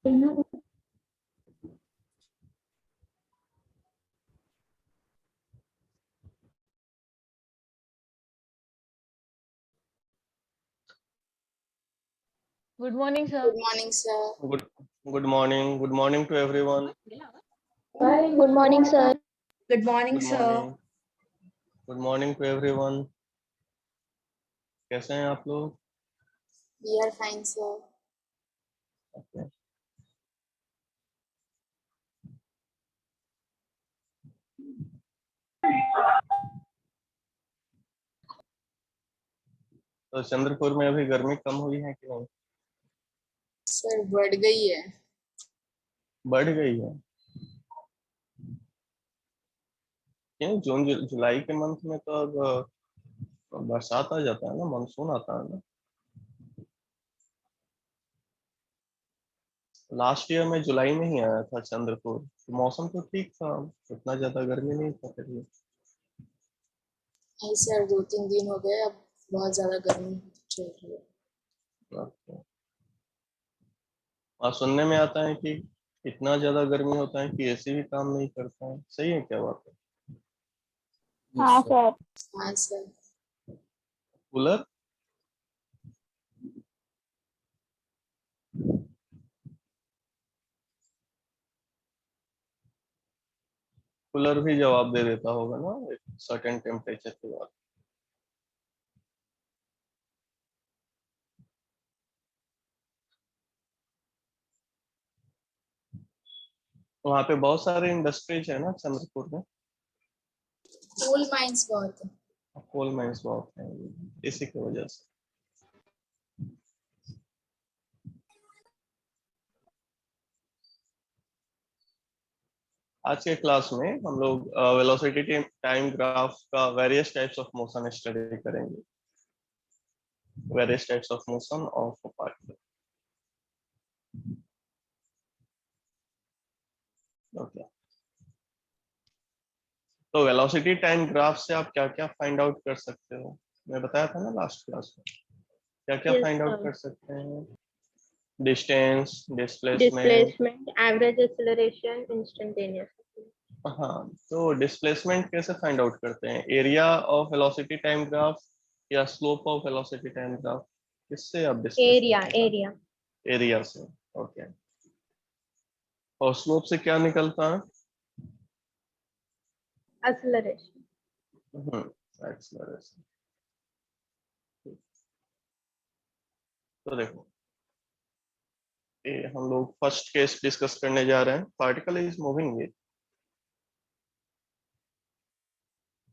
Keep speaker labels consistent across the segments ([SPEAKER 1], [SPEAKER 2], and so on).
[SPEAKER 1] Good morning, sir.
[SPEAKER 2] Good morning, sir.
[SPEAKER 3] Good morning. Good morning to everyone.
[SPEAKER 4] Good morning, sir.
[SPEAKER 2] Good morning,
[SPEAKER 3] Good
[SPEAKER 2] sir.
[SPEAKER 3] morning. Good morning to everyone. कैसे हैं आप लोग?
[SPEAKER 2] We are fine, sir.
[SPEAKER 3] Okay. तो चंद्रपुर में अभी गर्मी कम हुई है कि नहीं?
[SPEAKER 2] सर बढ़ गई है।
[SPEAKER 3] बढ़ गई है। क्यों? जून जुलाई के मंथ में तो अब बरसात आ जाता है ना, मानसून आता है ना। लास्ट ईयर में जुलाई में ही आया था चंद्रपुर, तो मौसम तो ठीक था, इतना ज्यादा गर्मी नहीं था फिर भी।
[SPEAKER 2] नहीं सर, 2-3 दिन हो गए, अब बहुत ज्यादा गर्मी चल रही है।
[SPEAKER 3] और सुनने में आता है कि इतना ज्यादा गर्मी होता है कि एसी भी काम नहीं करता है। सही है क्या बात है?
[SPEAKER 4] हाँ सर।
[SPEAKER 2] हाँ सर।
[SPEAKER 3] कूलर? कूलर भी जवाब दे देता होगा ना एक सर्टेन टेम्परेचर के बाद। वहाँ पे बहुत सारे इंडस्ट्रीज है ना चंद्रपुर में।
[SPEAKER 2] कोल माइंस बहुत है।
[SPEAKER 3] कोल माइंस बहुत है, इसी की वजह से। आज के क्लास में हम लोग वेलोसिटी टाइम ग्राफ का various types of motion study करेंगे। Various types of motion of a particle. Okay. तो वेलोसिटी टाइम ग्राफ से आप क्या क्या फाइंड आउट कर सकते हो? मैं बताया था ना लास्ट क्लास में, क्या क्या
[SPEAKER 4] Yes,
[SPEAKER 3] फाइंड आउट
[SPEAKER 4] sir.
[SPEAKER 3] कर सकते हैं? Distance, displacement.
[SPEAKER 4] Displacement, average acceleration, instantaneous.
[SPEAKER 3] हाँ, तो डिस्प्लेसमेंट कैसे फाइंड आउट करते हैं? Area of velocity time graph या slope of velocity time graph? किससे आप डिस्प्लेसमेंट
[SPEAKER 4] Area.
[SPEAKER 3] एरिया से। ओके। और स्लोप से क्या निकलता है?
[SPEAKER 4] Acceleration.
[SPEAKER 3] एक्सेलरेशन। तो देखो, ये हम लोग फर्स्ट केस डिस्कस करने जा रहे हैं। Particle is moving with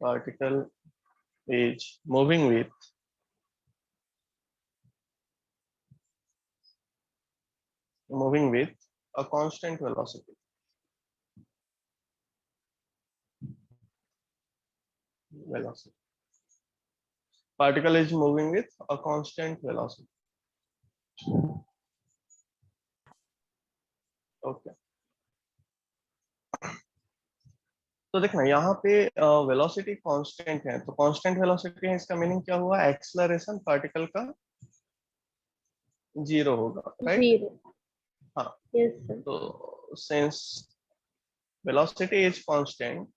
[SPEAKER 3] particle is moving with a constant velocity. Particle is moving with a constant velocity. Okay. तो देखना यहाँ पे वेलोसिटी कांस्टेंट है, तो कांस्टेंट वेलोसिटी है, इसका मीनिंग क्या हुआ? एक्सेलरेशन पार्टिकल का जीरो होगा, राइट?
[SPEAKER 4] Zero.
[SPEAKER 3] हाँ।
[SPEAKER 4] Yes, sir.
[SPEAKER 3] तो since velocity is constant,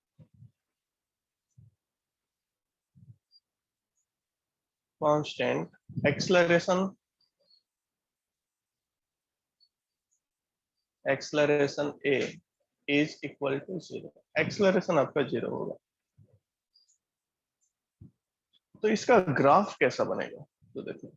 [SPEAKER 3] acceleration a is equal to zero. Acceleration आपका जीरो होगा। तो इसका ग्राफ कैसा बनेगा? तो देखो,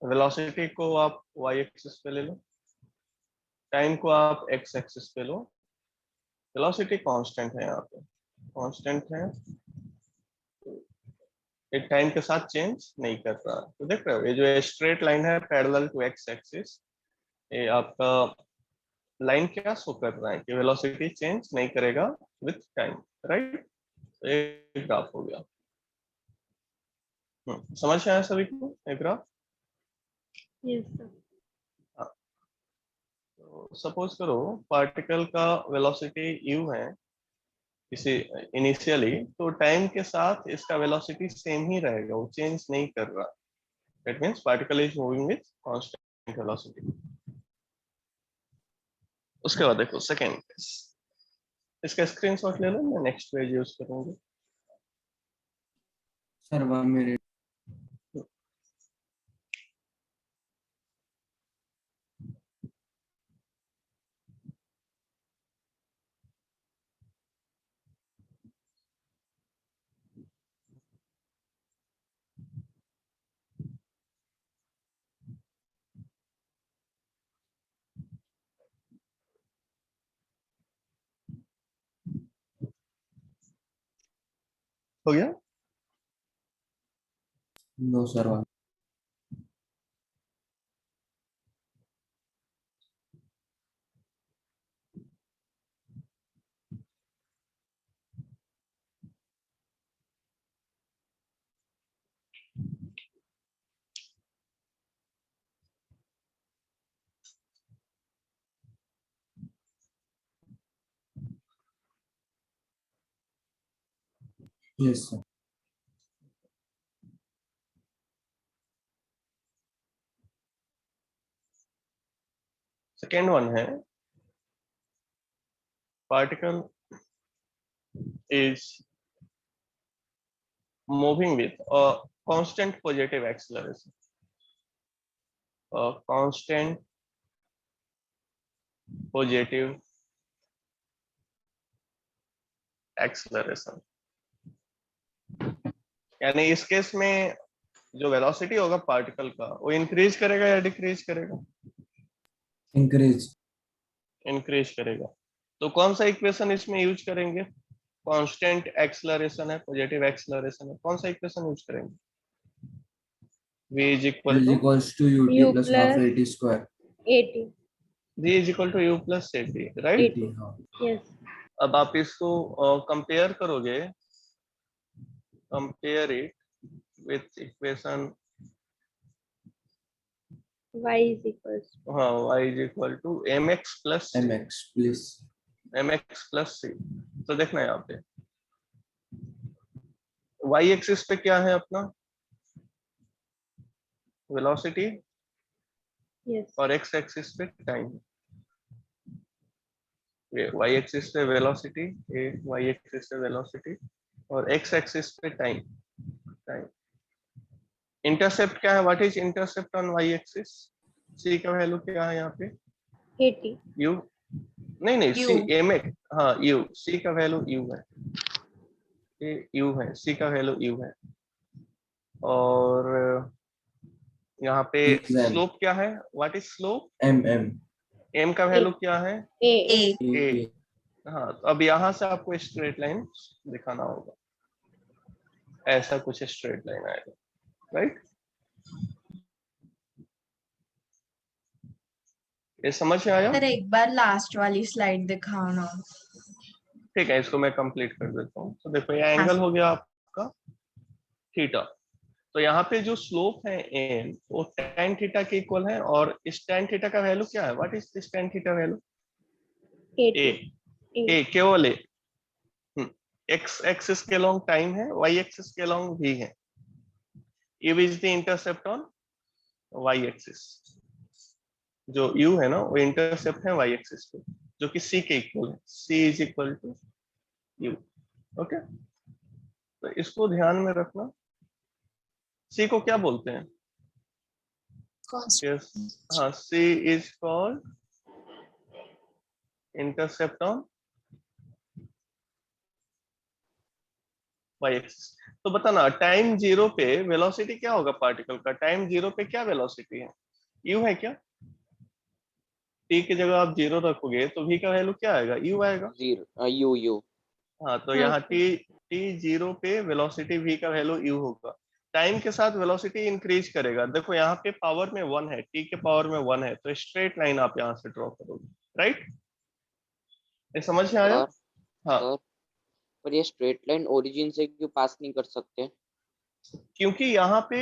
[SPEAKER 3] वेलोसिटी को आप y एक्सिस पे ले लो, टाइम को आप x एक्सिस पे लो। वेलोसिटी कांस्टेंट है, यहाँ पे कांस्टेंट है, ये टाइम के साथ चेंज नहीं कर रहा। तो देख रहे हो, ये जो स्ट्रेट लाइन है पैरेलल टू x एक्सिस, ये आपका लाइन क्या शो कर रहा है कि वेलोसिटी चेंज नहीं करेगा विथ टाइम, राइट? तो ये ग्राफ हो गया। समझ आया सभी को ये ग्राफ?
[SPEAKER 4] Yes, sir.
[SPEAKER 3] तो सपोज करो पार्टिकल का वेलोसिटी u है इसी इनिशियली, तो टाइम के साथ इसका वेलोसिटी सेम ही रहेगा, वो चेंज नहीं कर रहा। That means particle is moving with constant velocity. उसके बाद देखो सेकेंड केस, इसका स्क्रीनशॉट ले लो, मैं नेक्स्ट पेज यूज करूंगी।
[SPEAKER 5] Sir 1 minute.
[SPEAKER 3] हो गया?
[SPEAKER 5] No sir 1। Yes sir.
[SPEAKER 3] Second one है, particle is moving with a constant positive acceleration, a constant positive acceleration। यानी इस केस में जो वेलोसिटी होगा पार्टिकल का, वो इंक्रीज करेगा या डिक्रीज करेगा?
[SPEAKER 5] इंक्रीज।
[SPEAKER 3] इंक्रीज करेगा। तो कौन सा इक्वेशन इसमें यूज करेंगे? कांस्टेंट एक्सेलरेशन है, पॉजिटिव एक्सेलरेशन है, कौन सा इक्वेशन यूज करेंगे? v is equal
[SPEAKER 5] is
[SPEAKER 3] to
[SPEAKER 5] equals to ut
[SPEAKER 4] U
[SPEAKER 5] plus
[SPEAKER 4] plus
[SPEAKER 5] half at square।
[SPEAKER 4] 80
[SPEAKER 3] v is equal to u plus at, right?
[SPEAKER 4] 80
[SPEAKER 5] हाँ।
[SPEAKER 4] yes
[SPEAKER 3] अब आप इसको कंपेयर करोगे, compare it with equation,
[SPEAKER 4] y is equals
[SPEAKER 3] हाँ, y is equal to mx plus
[SPEAKER 5] mx plus
[SPEAKER 3] mx plus c। तो देखना यहाँ पे y एक्सिस पे क्या है अपना? वेलोसिटी,
[SPEAKER 4] yes
[SPEAKER 3] और x एक्सिस पे टाइम। ये y एक्सिस पे वेलोसिटी, ये y एक्सिस पे वेलोसिटी, और x एक्सिस पे टाइम। टाइम। इंटरसेप्ट क्या है? What is intercept on y axis? c का वैल्यू क्या है यहाँ पे?
[SPEAKER 4] 80
[SPEAKER 3] u, नहीं
[SPEAKER 2] U।
[SPEAKER 3] c mx, हाँ u, c का वैल्यू u है, ये u है, c का वैल्यू u है। और यहाँ पे स्लोप क्या है? What is slope?
[SPEAKER 5] mm
[SPEAKER 3] m का वैल्यू क्या है?
[SPEAKER 4] a
[SPEAKER 2] A।
[SPEAKER 3] a। हाँ, तो अब यहाँ से आपको स्ट्रेट लाइन दिखाना होगा, ऐसा कुछ स्ट्रेट लाइन आएगा, राइट? ये समझ में आया?
[SPEAKER 2] सर एक बार लास्ट वाली स्लाइड दिखाओ ना।
[SPEAKER 3] ठीक है, इसको मैं कंप्लीट कर देता हूँ। तो देखो, ये
[SPEAKER 2] हाँ
[SPEAKER 3] एंगल हो गया आपका थीटा। तो यहाँ पे जो स्लोप है एम, वो tan थीटा के इक्वल है, और इस tan थीटा का वैल्यू क्या है? What is this tan theta value?
[SPEAKER 4] 80
[SPEAKER 3] A, केवल ए। एक्स एक्सिस के लॉन्ग टाइम है, वाई एक्सिस के लॉन्ग भी है। U is the intercept on y axis. जो u है ना, वो इंटरसेप्ट है y एक्सिस पे, जो कि c के इक्वल है। c is equal to u। Okay, तो इसको ध्यान में रखना। c को क्या बोलते हैं?
[SPEAKER 2] constant।
[SPEAKER 3] Yes, हाँ, c is called intercept on y axis. तो बताना, टाइम जीरो पे वेलोसिटी क्या होगा पार्टिकल का? टाइम जीरो पे क्या वेलोसिटी है? u है क्या? t की जगह आप जीरो रखोगे तो v का वैल्यू क्या आएगा? u आएगा।
[SPEAKER 6] You you.
[SPEAKER 3] हाँ, तो
[SPEAKER 4] हाँ,
[SPEAKER 3] यहाँ t जीरो पे वेलोसिटी v का वैल्यू u होगा। टाइम के साथ वेलोसिटी इंक्रीज करेगा। देखो यहाँ पे पावर में 1 है, t के पावर में 1 है, तो स्ट्रेट लाइन आप यहाँ से ड्रॉ करोगे, राइट? ये समझ में आया?
[SPEAKER 6] सर
[SPEAKER 3] हाँ,
[SPEAKER 6] सर पर ये स्ट्रेट लाइन ओरिजिन से क्यों पास नहीं कर सकते?
[SPEAKER 3] क्योंकि यहाँ पे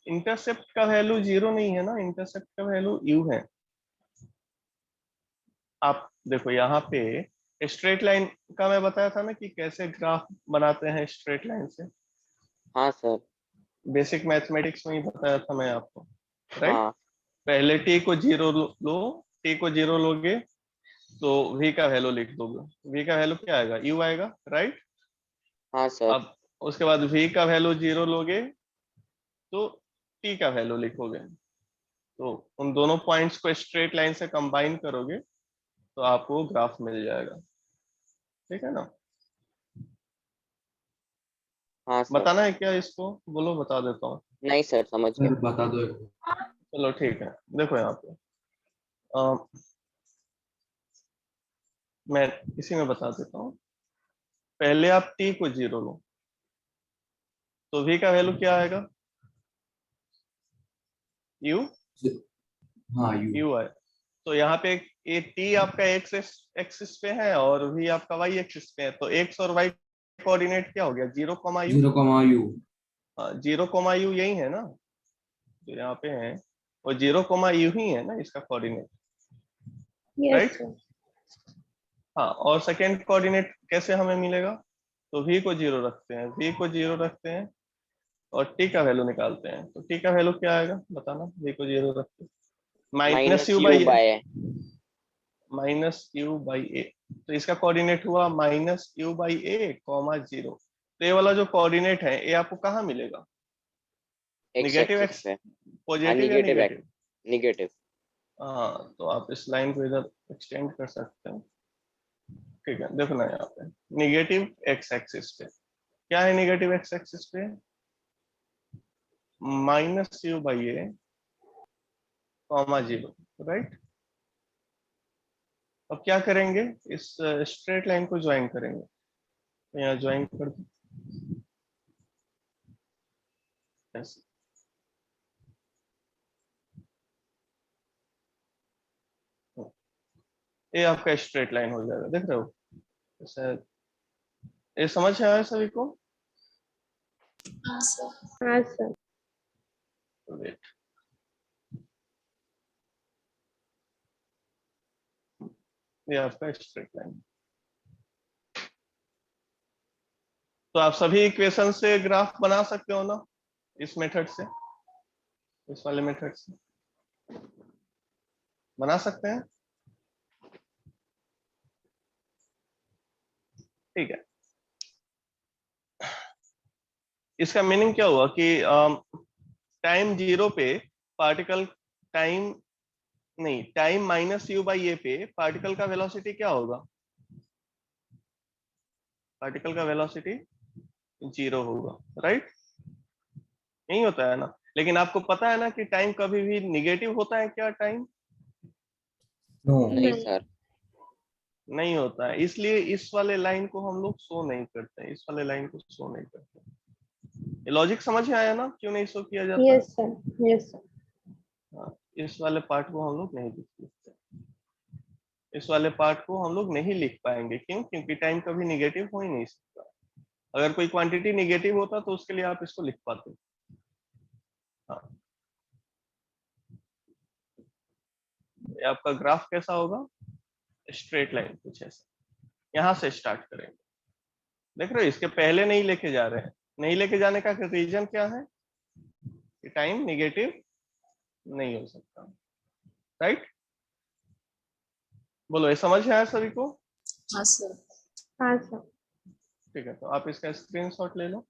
[SPEAKER 3] इंटरसेप्ट का वैल्यू जीरो नहीं है ना, इंटरसेप्ट का वैल्यू u है। आप देखो यहाँ पे स्ट्रेट लाइन का मैं बताया था ना कि कैसे ग्राफ बनाते हैं स्ट्रेट लाइन से,
[SPEAKER 6] हाँ सर।
[SPEAKER 3] बेसिक मैथमेटिक्स में ही बताया था मैं आपको, राइट।
[SPEAKER 6] हाँ
[SPEAKER 3] पहले t को 0 लो, t को 0 लोगे तो v का वैल्यू लिख दोगे, v का वैल्यू क्या आएगा, u आएगा, राइट।
[SPEAKER 6] हाँ सर।
[SPEAKER 3] अब उसके बाद v का वैल्यू 0 लोगे तो t का वैल्यू लिखोगे, तो उन दोनों पॉइंट्स को स्ट्रेट लाइन से कंबाइन करोगे तो आपको ग्राफ मिल जाएगा, ठीक है ना।
[SPEAKER 6] हाँ सर।
[SPEAKER 3] बताना है क्या इसको, बोलो बता देता हूँ।
[SPEAKER 6] नहीं सर, समझ गया।
[SPEAKER 5] सर बता दो एक बार।
[SPEAKER 3] चलो ठीक है, देखो यहाँ पे अ, मैं इसी में बता देता हूँ। पहले आप t को 0 लो तो v का वैल्यू क्या आएगा, u,
[SPEAKER 5] हाँ यू।
[SPEAKER 3] है। तो यहाँ पे ये t आपका x एक्सिस पे है और v आपका y एक्सिस पे है, तो x और y कोऑर्डिनेट क्या हो गया, 0, u।
[SPEAKER 5] 0, u।
[SPEAKER 3] 0, u यही है ना जो यहाँ पे है, और 0, u ही है ना इसका कोऑर्डिनेट,
[SPEAKER 4] Yes,
[SPEAKER 3] राइट।
[SPEAKER 4] sir.
[SPEAKER 3] हाँ, और सेकेंड कोऑर्डिनेट कैसे हमें मिलेगा, तो v को 0 रखते हैं, v को 0 रखते हैं और t का वैल्यू निकालते हैं, तो t का वैल्यू क्या आएगा बताना, v को 0 रखते हैं, minus
[SPEAKER 6] minus
[SPEAKER 3] u
[SPEAKER 6] u
[SPEAKER 3] by
[SPEAKER 6] by
[SPEAKER 3] a, तो इसका कोऑर्डिनेट हुआ -u/a, 0। तो ये वाला जो कोऑर्डिनेट है ये आपको कहाँ मिलेगा,
[SPEAKER 6] एक्स
[SPEAKER 3] निगेटिव
[SPEAKER 6] एक्सिस
[SPEAKER 3] एक्स,
[SPEAKER 6] पे। हाँ,
[SPEAKER 3] पॉजिटिव या
[SPEAKER 6] निगेटिव
[SPEAKER 3] निगेटिव।
[SPEAKER 6] निगेटिव।
[SPEAKER 3] हाँ, तो आप इस लाइन को इधर एक्सटेंड कर सकते हो, ठीक है। देखो ना यहाँ पे निगेटिव एक्स एक्सिस पे क्या है, निगेटिव एक्स एक्सिस पे -u/a, 0, राइट। अब क्या करेंगे, इस स्ट्रेट लाइन को ज्वाइन करेंगे, तो यहाँ ज्वाइन कर दो ऐसे। ये आपका स्ट्रेट लाइन हो जाएगा, देख रहे हो ऐसे। ये समझ आया सभी को,
[SPEAKER 2] हाँ सर।
[SPEAKER 4] हाँ sir.
[SPEAKER 3] वेट, ये आपका स्ट्रेट लाइन। तो आप सभी इक्वेशन से ग्राफ बना सकते हो ना, इस मेथड से, इस वाले मेथड से बना सकते हैं, ठीक है। इसका मीनिंग क्या हुआ कि टाइम 0 पे पार्टिकल, टाइम नहीं, टाइम -u/a पे पार्टिकल का वेलोसिटी क्या होगा, पार्टिकल का वेलोसिटी 0 होगा, राइट। यही होता है ना, लेकिन आपको पता है ना कि टाइम कभी भी निगेटिव होता है क्या, टाइम
[SPEAKER 5] नो।
[SPEAKER 6] नहीं
[SPEAKER 4] नहीं.
[SPEAKER 6] सर।
[SPEAKER 3] नहीं होता है, इसलिए इस वाले लाइन को हम लोग शो नहीं करते, इस वाले लाइन को शो नहीं करते। ये लॉजिक समझ में आया ना, क्यों नहीं शो किया जाता है?
[SPEAKER 4] Yes sir. Yes sir.
[SPEAKER 3] हाँ, इस वाले पार्ट को हम लोग नहीं लिखते, इस वाले पार्ट को हम लोग नहीं लिख पाएंगे, क्यों, क्योंकि टाइम कभी निगेटिव हो ही नहीं सकता। अगर कोई क्वांटिटी निगेटिव होता तो उसके लिए आप इसको लिख पाते। हाँ, ये आपका ग्राफ कैसा होगा, स्ट्रेट लाइन कुछ ऐसा, यहाँ से स्टार्ट करेंगे, देख रहे हो, इसके पहले नहीं लेके जा रहे हैं। नहीं लेके जाने का रीजन क्या है कि टाइम निगेटिव नहीं हो सकता, राइट। बोलो, ये समझ में आया सभी को?
[SPEAKER 2] हाँ सर।
[SPEAKER 4] हाँ sir.
[SPEAKER 3] ठीक है, तो आप इसका स्क्रीनशॉट ले लो।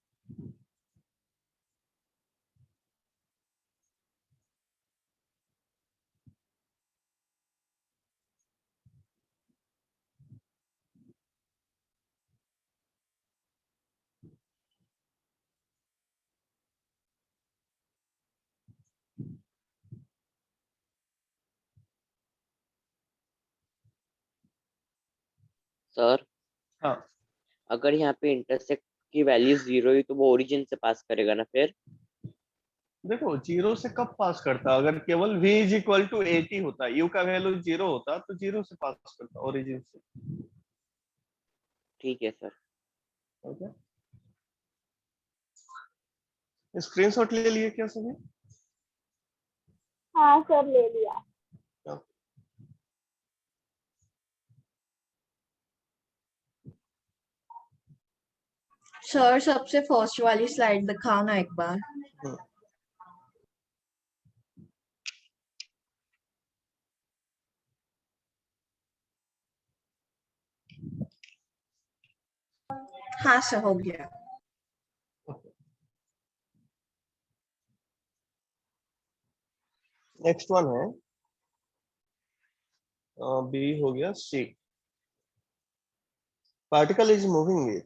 [SPEAKER 6] सर,
[SPEAKER 3] हाँ,
[SPEAKER 6] अगर यहाँ पे इंटरसेक्ट की वैल्यू 0 हुई तो वो ओरिजिन से पास करेगा ना फिर?
[SPEAKER 3] देखो 0 से कब पास करता, अगर केवल v = 80 होता, u का वैल्यू 0 होता तो 0 से पास करता, ओरिजिन से।
[SPEAKER 6] ठीक है सर।
[SPEAKER 3] ओके, स्क्रीनशॉट ले लिए क्या सभी?
[SPEAKER 4] हाँ सर, ले लिया.
[SPEAKER 7] सर सबसे फर्स्ट वाली स्लाइड दिखाओ ना एक बार। हाँ सर हो गया।
[SPEAKER 3] नेक्स्ट वन है बी हो गया C. Particle is moving with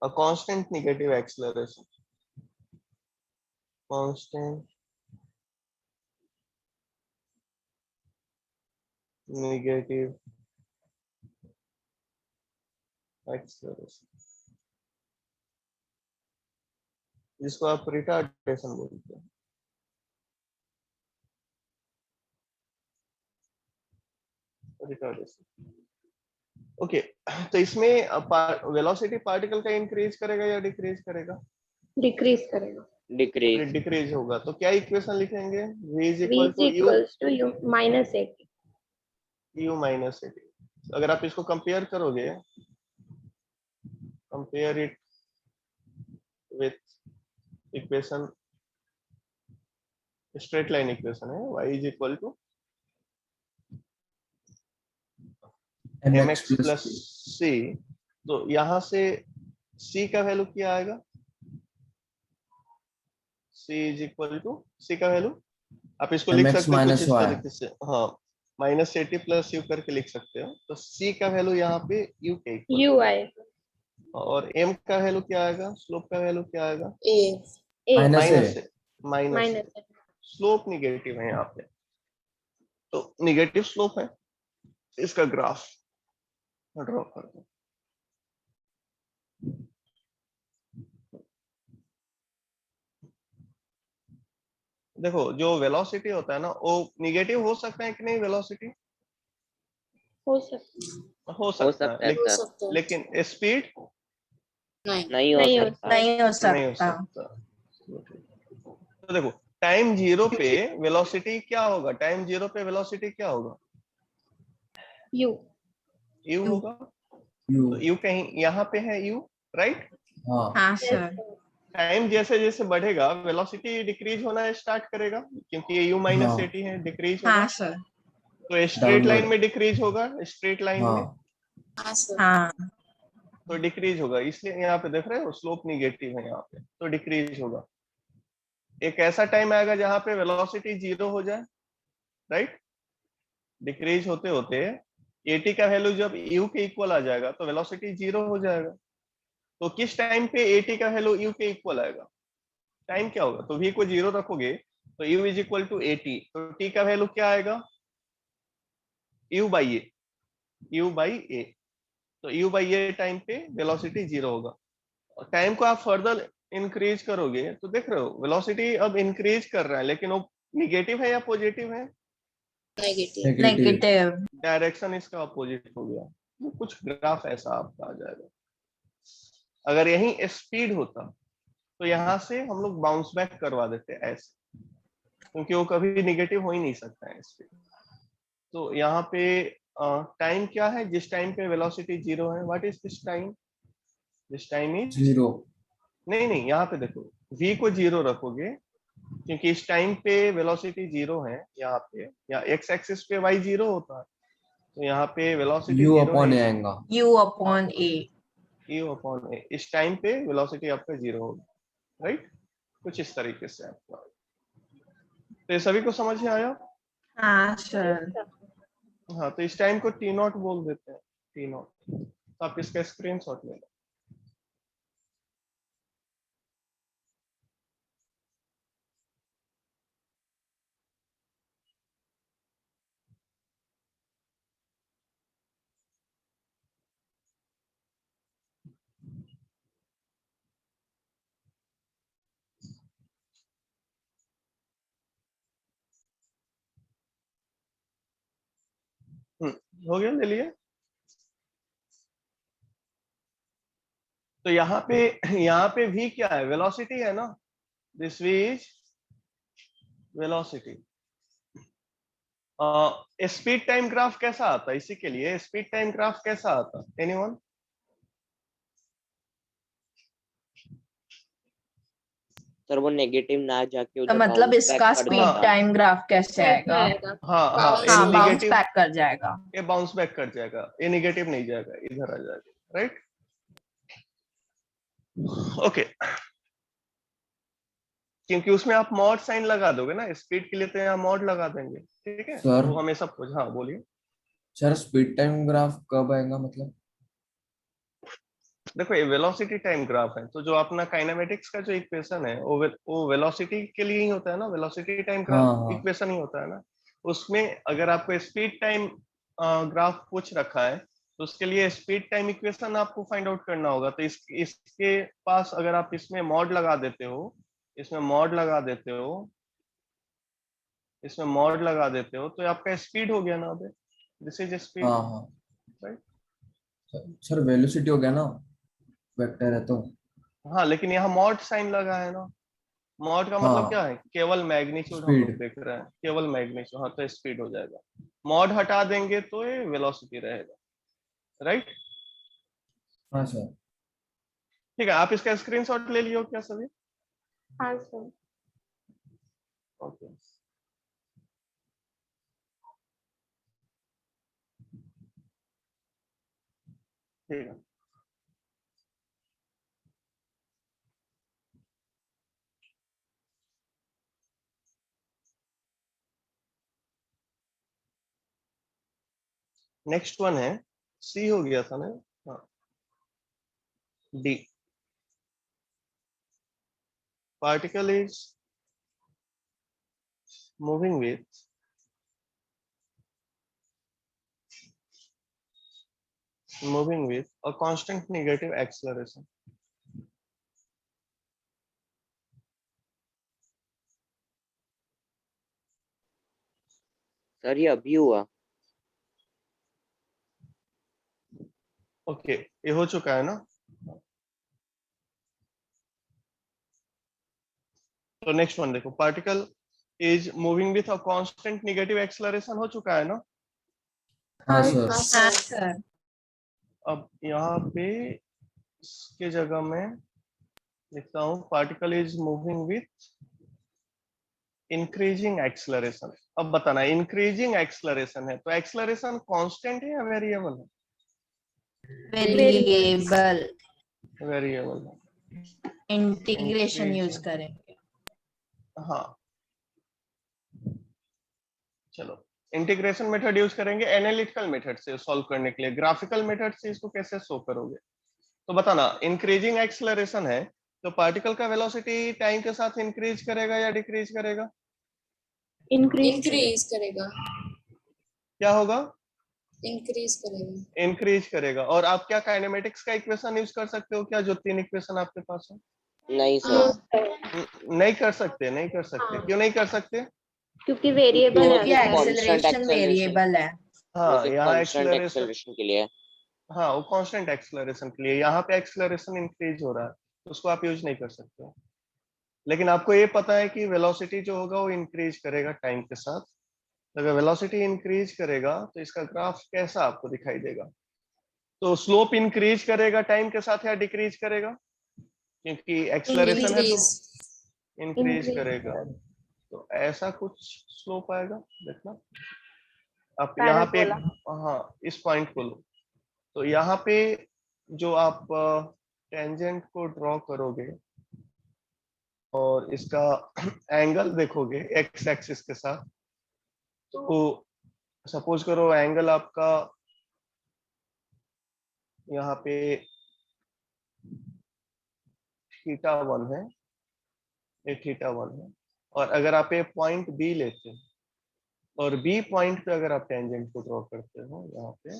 [SPEAKER 3] a constant negative acceleration. Constant negative acceleration, जिसको आप रिटार्डेशन बोलते हैं। Retardation okay. तो इसमें वेलोसिटी पार्टिकल का इंक्रीज करेगा या डिक्रीज करेगा?
[SPEAKER 4] डिक्रीज करेगा।
[SPEAKER 6] डिक्रीज।
[SPEAKER 3] डिक्रीज होगा तो क्या इक्वेशन लिखेंगे? v is
[SPEAKER 4] v
[SPEAKER 3] equal
[SPEAKER 4] is
[SPEAKER 3] to u
[SPEAKER 4] equals to u minus 80.
[SPEAKER 3] u minus 80। अगर आप इसको कंपेयर करोगे, compare it with equation, straight line equation है y is equal to mx plus c। तो यहां से c का वैल्यू क्या आएगा? c is equal to c का वैल्यू आप इसको लिख सकते हो कुछ इस तरीके से, हाँ माइनस 80 प्लस यू करके लिख सकते हो। तो c का वैल्यू यहाँ पे u के इक्वल
[SPEAKER 4] u आएगा
[SPEAKER 3] और m का वैल्यू क्या आएगा? स्लोप का वैल्यू क्या आएगा?
[SPEAKER 2] a
[SPEAKER 3] माइनस स्लोप निगेटिव है यहाँ पे, तो निगेटिव स्लोप है। इसका ग्राफ ड्रॉ कर दो। देखो जो वेलोसिटी होता है ना वो निगेटिव हो सकता है कि नहीं? वेलोसिटी
[SPEAKER 4] हो सकता
[SPEAKER 3] हो सकता है,
[SPEAKER 6] हो सकता है।
[SPEAKER 3] लेकिन स्पीड
[SPEAKER 6] नहीं हो
[SPEAKER 4] नहीं हो
[SPEAKER 6] सकता।
[SPEAKER 7] नहीं हो
[SPEAKER 3] नहीं हो
[SPEAKER 7] सकता।
[SPEAKER 3] सकता। तो देखो टाइम जीरो पे वेलोसिटी क्या होगा? टाइम जीरो पे वेलोसिटी क्या होगा?
[SPEAKER 4] u
[SPEAKER 3] u होगा। तो u कहीं यहाँ पे है u, राइट?
[SPEAKER 7] हाँ सर।
[SPEAKER 3] टाइम जैसे जैसे बढ़ेगा वेलोसिटी डिक्रीज होना स्टार्ट करेगा क्योंकि ये u माइनस 80 है, डिक्रीज होगा।
[SPEAKER 7] हाँ सर।
[SPEAKER 3] तो स्ट्रेट लाइन में डिक्रीज होगा, स्ट्रेट लाइन में
[SPEAKER 7] हाँ
[SPEAKER 3] तो डिक्रीज होगा। इसलिए यहाँ पे देख रहे हो स्लोप निगेटिव है यहाँ पे, तो डिक्रीज होगा। एक ऐसा टाइम आएगा जहां पे वेलोसिटी जीरो हो जाए, राइट? डिक्रीज होते होते 80 का वैल्यू जब u के इक्वल आ जाएगा तो वेलोसिटी जीरो हो जाएगा। तो किस टाइम पे 80 का वैल्यू u के इक्वल आएगा? टाइम क्या होगा? तो v को जीरो रखोगे तो u इज इक्वल टू 80, तो t का वैल्यू क्या आएगा? u by A, u by A. तो u बाई ए टाइम पे वेलोसिटी जीरो होगा। और टाइम को आप फर्दर इंक्रीज करोगे तो देख रहे हो वेलोसिटी अब इंक्रीज कर रहा है, लेकिन वो निगेटिव है या पॉजिटिव है?
[SPEAKER 7] नेगेटिव।
[SPEAKER 3] डायरेक्शन इसका अपोजिट हो गया। तो कुछ ग्राफ ऐसा आपका आ जाएगा। अगर यही स्पीड होता तो यहाँ से हम लोग बाउंस बैक करवा देते ऐसे, क्योंकि वो कभी निगेटिव हो ही नहीं सकता है स्पीड। तो यहाँ पे टाइम क्या है? जिस टाइम पे वेलोसिटी जीरो है, what is this time? This time is
[SPEAKER 5] zero.
[SPEAKER 3] नहीं, यहाँ पे देखो v को जीरो रखोगे क्योंकि इस टाइम पे वेलोसिटी जीरो है यहाँ पे, या x एक्सिस पे y जीरो होता है, तो यहाँ पे वेलोसिटी
[SPEAKER 5] u
[SPEAKER 3] जीरो
[SPEAKER 5] अपॉन
[SPEAKER 3] है।
[SPEAKER 5] ए आएगा।
[SPEAKER 7] u अपॉन ए।
[SPEAKER 3] u अपॉन ए। इस टाइम पे वेलोसिटी आपका जीरो होगी, राइट? कुछ इस तरीके से आपका। तो ये सभी को समझ में आया?
[SPEAKER 7] हाँ सर।
[SPEAKER 3] हाँ, तो इस टाइम को टी नॉट बोल देते हैं, टी नॉट। तो आप इसका स्क्रीनशॉट ले लो। हो गया, ले लिए? तो यहाँ पे v क्या है? वेलोसिटी है ना, this v is velocity. Speed time graph कैसा आता है? इसी के लिए स्पीड टाइम ग्राफ कैसा आता है? एनीवन?
[SPEAKER 6] सर वो नेगेटिव ना जाके
[SPEAKER 7] तो
[SPEAKER 6] उधर
[SPEAKER 7] मतलब
[SPEAKER 6] bounce back
[SPEAKER 7] इसका
[SPEAKER 6] कर
[SPEAKER 7] स्पीड
[SPEAKER 6] देता।
[SPEAKER 7] टाइम ग्राफ कैसे आएगा?
[SPEAKER 3] हाँ हाँ,
[SPEAKER 2] Bounce
[SPEAKER 3] ये
[SPEAKER 7] हाँ, बाउंस
[SPEAKER 3] नेगेटिव,
[SPEAKER 7] बैक कर जाएगा।
[SPEAKER 3] ये बाउंस बैक कर जाएगा, ये नेगेटिव नहीं जाएगा, इधर आ जाएगा, राइट? ओके, क्योंकि उसमें आप मॉड साइन लगा दोगे ना, स्पीड के लिए तो यहाँ मॉड लगा देंगे, ठीक है?
[SPEAKER 5] सर।
[SPEAKER 3] वो हमें सब कुछ, हाँ बोलिए।
[SPEAKER 5] सर स्पीड टाइम ग्राफ कब आएगा मतलब?
[SPEAKER 3] देखो ये वेलोसिटी टाइम ग्राफ है, तो जो अपना काइनेमेटिक्स का जो इक्वेशन है वो वेलोसिटी के लिए ही होता है ना, वेलोसिटी टाइम
[SPEAKER 5] हाँ
[SPEAKER 3] ग्राफ
[SPEAKER 5] हाँ
[SPEAKER 3] इक्वेशन ही होता है ना। उसमें अगर आपको स्पीड टाइम ग्राफ पूछ रखा है तो उसके लिए स्पीड टाइम इक्वेशन आपको फाइंड आउट करना होगा। तो इसके पास अगर आप इसमें मॉड लगा देते हो, इसमें मॉड लगा देते हो, इसमें मॉड लगा देते हो, तो आपका स्पीड हो गया ना। अबे दिस इज स्पीड,
[SPEAKER 5] हाँ हाँ।
[SPEAKER 3] राइट?
[SPEAKER 5] सर वेलोसिटी हो गया ना, वेक्टर है तो।
[SPEAKER 3] हाँ लेकिन यहाँ मॉड साइन लगा है ना। मॉड का मतलब क्या
[SPEAKER 5] हाँ,
[SPEAKER 3] है? केवल मैग्नीट्यूड हम लोग
[SPEAKER 5] स्पीड।
[SPEAKER 3] देख रहे हैं, केवल मैग्नीट्यूड। हाँ तो स्पीड हो जाएगा। मॉड हटा देंगे तो ये वेलोसिटी रहेगा, राइट?
[SPEAKER 5] हाँ सर।
[SPEAKER 3] ठीक है, आप इसका स्क्रीनशॉट ले लियो क्या सभी?
[SPEAKER 4] हाँ सर।
[SPEAKER 3] ओके, ठीक है। नेक्स्ट वन है, सी हो गया था ना? हाँ, D. Particle is moving with a constant negative acceleration.
[SPEAKER 6] Sir ये अभी हुआ।
[SPEAKER 3] ओके, ये हो चुका है ना? तो नेक्स्ट वन देखो, particle is moving with a constant negative acceleration, हो चुका है ना?
[SPEAKER 5] हाँ
[SPEAKER 7] हाँ
[SPEAKER 5] सर।
[SPEAKER 7] हाँ सर।
[SPEAKER 3] अब यहाँ पे इसके जगह में लिखता हूँ particle is moving with increasing acceleration. अब बताना, इंक्रीजिंग एक्सेलरेशन है तो एक्सेलरेशन कांस्टेंट है या वेरिएबल है?
[SPEAKER 7] वेरिएबल।
[SPEAKER 3] वेरिएबल है।
[SPEAKER 7] Integration use
[SPEAKER 3] Increasing.
[SPEAKER 7] करेंगे।
[SPEAKER 3] हाँ चलो, इंटीग्रेशन मेथड यूज करेंगे। एनालिटिकल मेथड से सॉल्व करने के लिए ग्राफिकल मेथड से इसको कैसे शो करोगे? तो बताना, इंक्रीजिंग एक्सेलरेशन है तो पार्टिकल का वेलोसिटी टाइम के साथ इंक्रीज करेगा या डिक्रीज करेगा?
[SPEAKER 2] इंक्रीज करेगा।
[SPEAKER 3] क्या होगा?
[SPEAKER 2] इंक्रीज करेगा।
[SPEAKER 3] इंक्रीज करेगा। और आप क्या काइनेमेटिक्स का इक्वेशन यूज कर सकते हो क्या, जो 3 इक्वेशन आपके पास है?
[SPEAKER 6] नहीं
[SPEAKER 4] नो
[SPEAKER 6] सर,
[SPEAKER 4] सर,
[SPEAKER 3] नहीं कर सकते, नहीं कर सकते।
[SPEAKER 4] हाँ।
[SPEAKER 3] क्यों नहीं कर सकते?
[SPEAKER 4] क्योंकि वेरिएबल है
[SPEAKER 7] क्योंकि
[SPEAKER 4] उसका।
[SPEAKER 6] कांस्टेंट
[SPEAKER 7] एक्सेलरेशन
[SPEAKER 6] एक्सेलरेशन,
[SPEAKER 7] वेरिएबल है।
[SPEAKER 6] वो
[SPEAKER 3] हाँ
[SPEAKER 6] सिर्फ
[SPEAKER 3] यहाँ
[SPEAKER 6] कांस्टेंट
[SPEAKER 3] एक्सेलरेशन,
[SPEAKER 6] एक्सेलरेशन के लिए है।
[SPEAKER 3] हाँ वो कांस्टेंट एक्सेलरेशन के लिए, यहाँ पे एक्सेलरेशन इंक्रीज हो रहा है तो उसको आप यूज नहीं कर सकते हो। लेकिन आपको ये पता है कि वेलोसिटी जो होगा वो इंक्रीज करेगा टाइम के साथ। तो अगर वेलोसिटी इंक्रीज करेगा तो इसका ग्राफ कैसा आपको दिखाई देगा? तो स्लोप इंक्रीज करेगा टाइम के साथ या डिक्रीज करेगा? क्योंकि एक्सेलरेशन है तो
[SPEAKER 2] इंक्रीज।
[SPEAKER 3] इंक्रीज करेगा। तो ऐसा कुछ स्लोप आएगा, देखना। आप यहाँ पे हाँ इस पॉइंट को लो, तो यहाँ पे जो आप टेंजेंट को ड्रॉ करोगे और इसका एंगल देखोगे एक्स एक्सिस के साथ, तो सपोज करो एंगल आपका यहाँ पे θ1 है, ये θ1 है। और अगर आप ये पॉइंट बी लेते हो और बी पॉइंट पे अगर आप टेंजेंट को ड्रॉ करते हो, यहाँ पे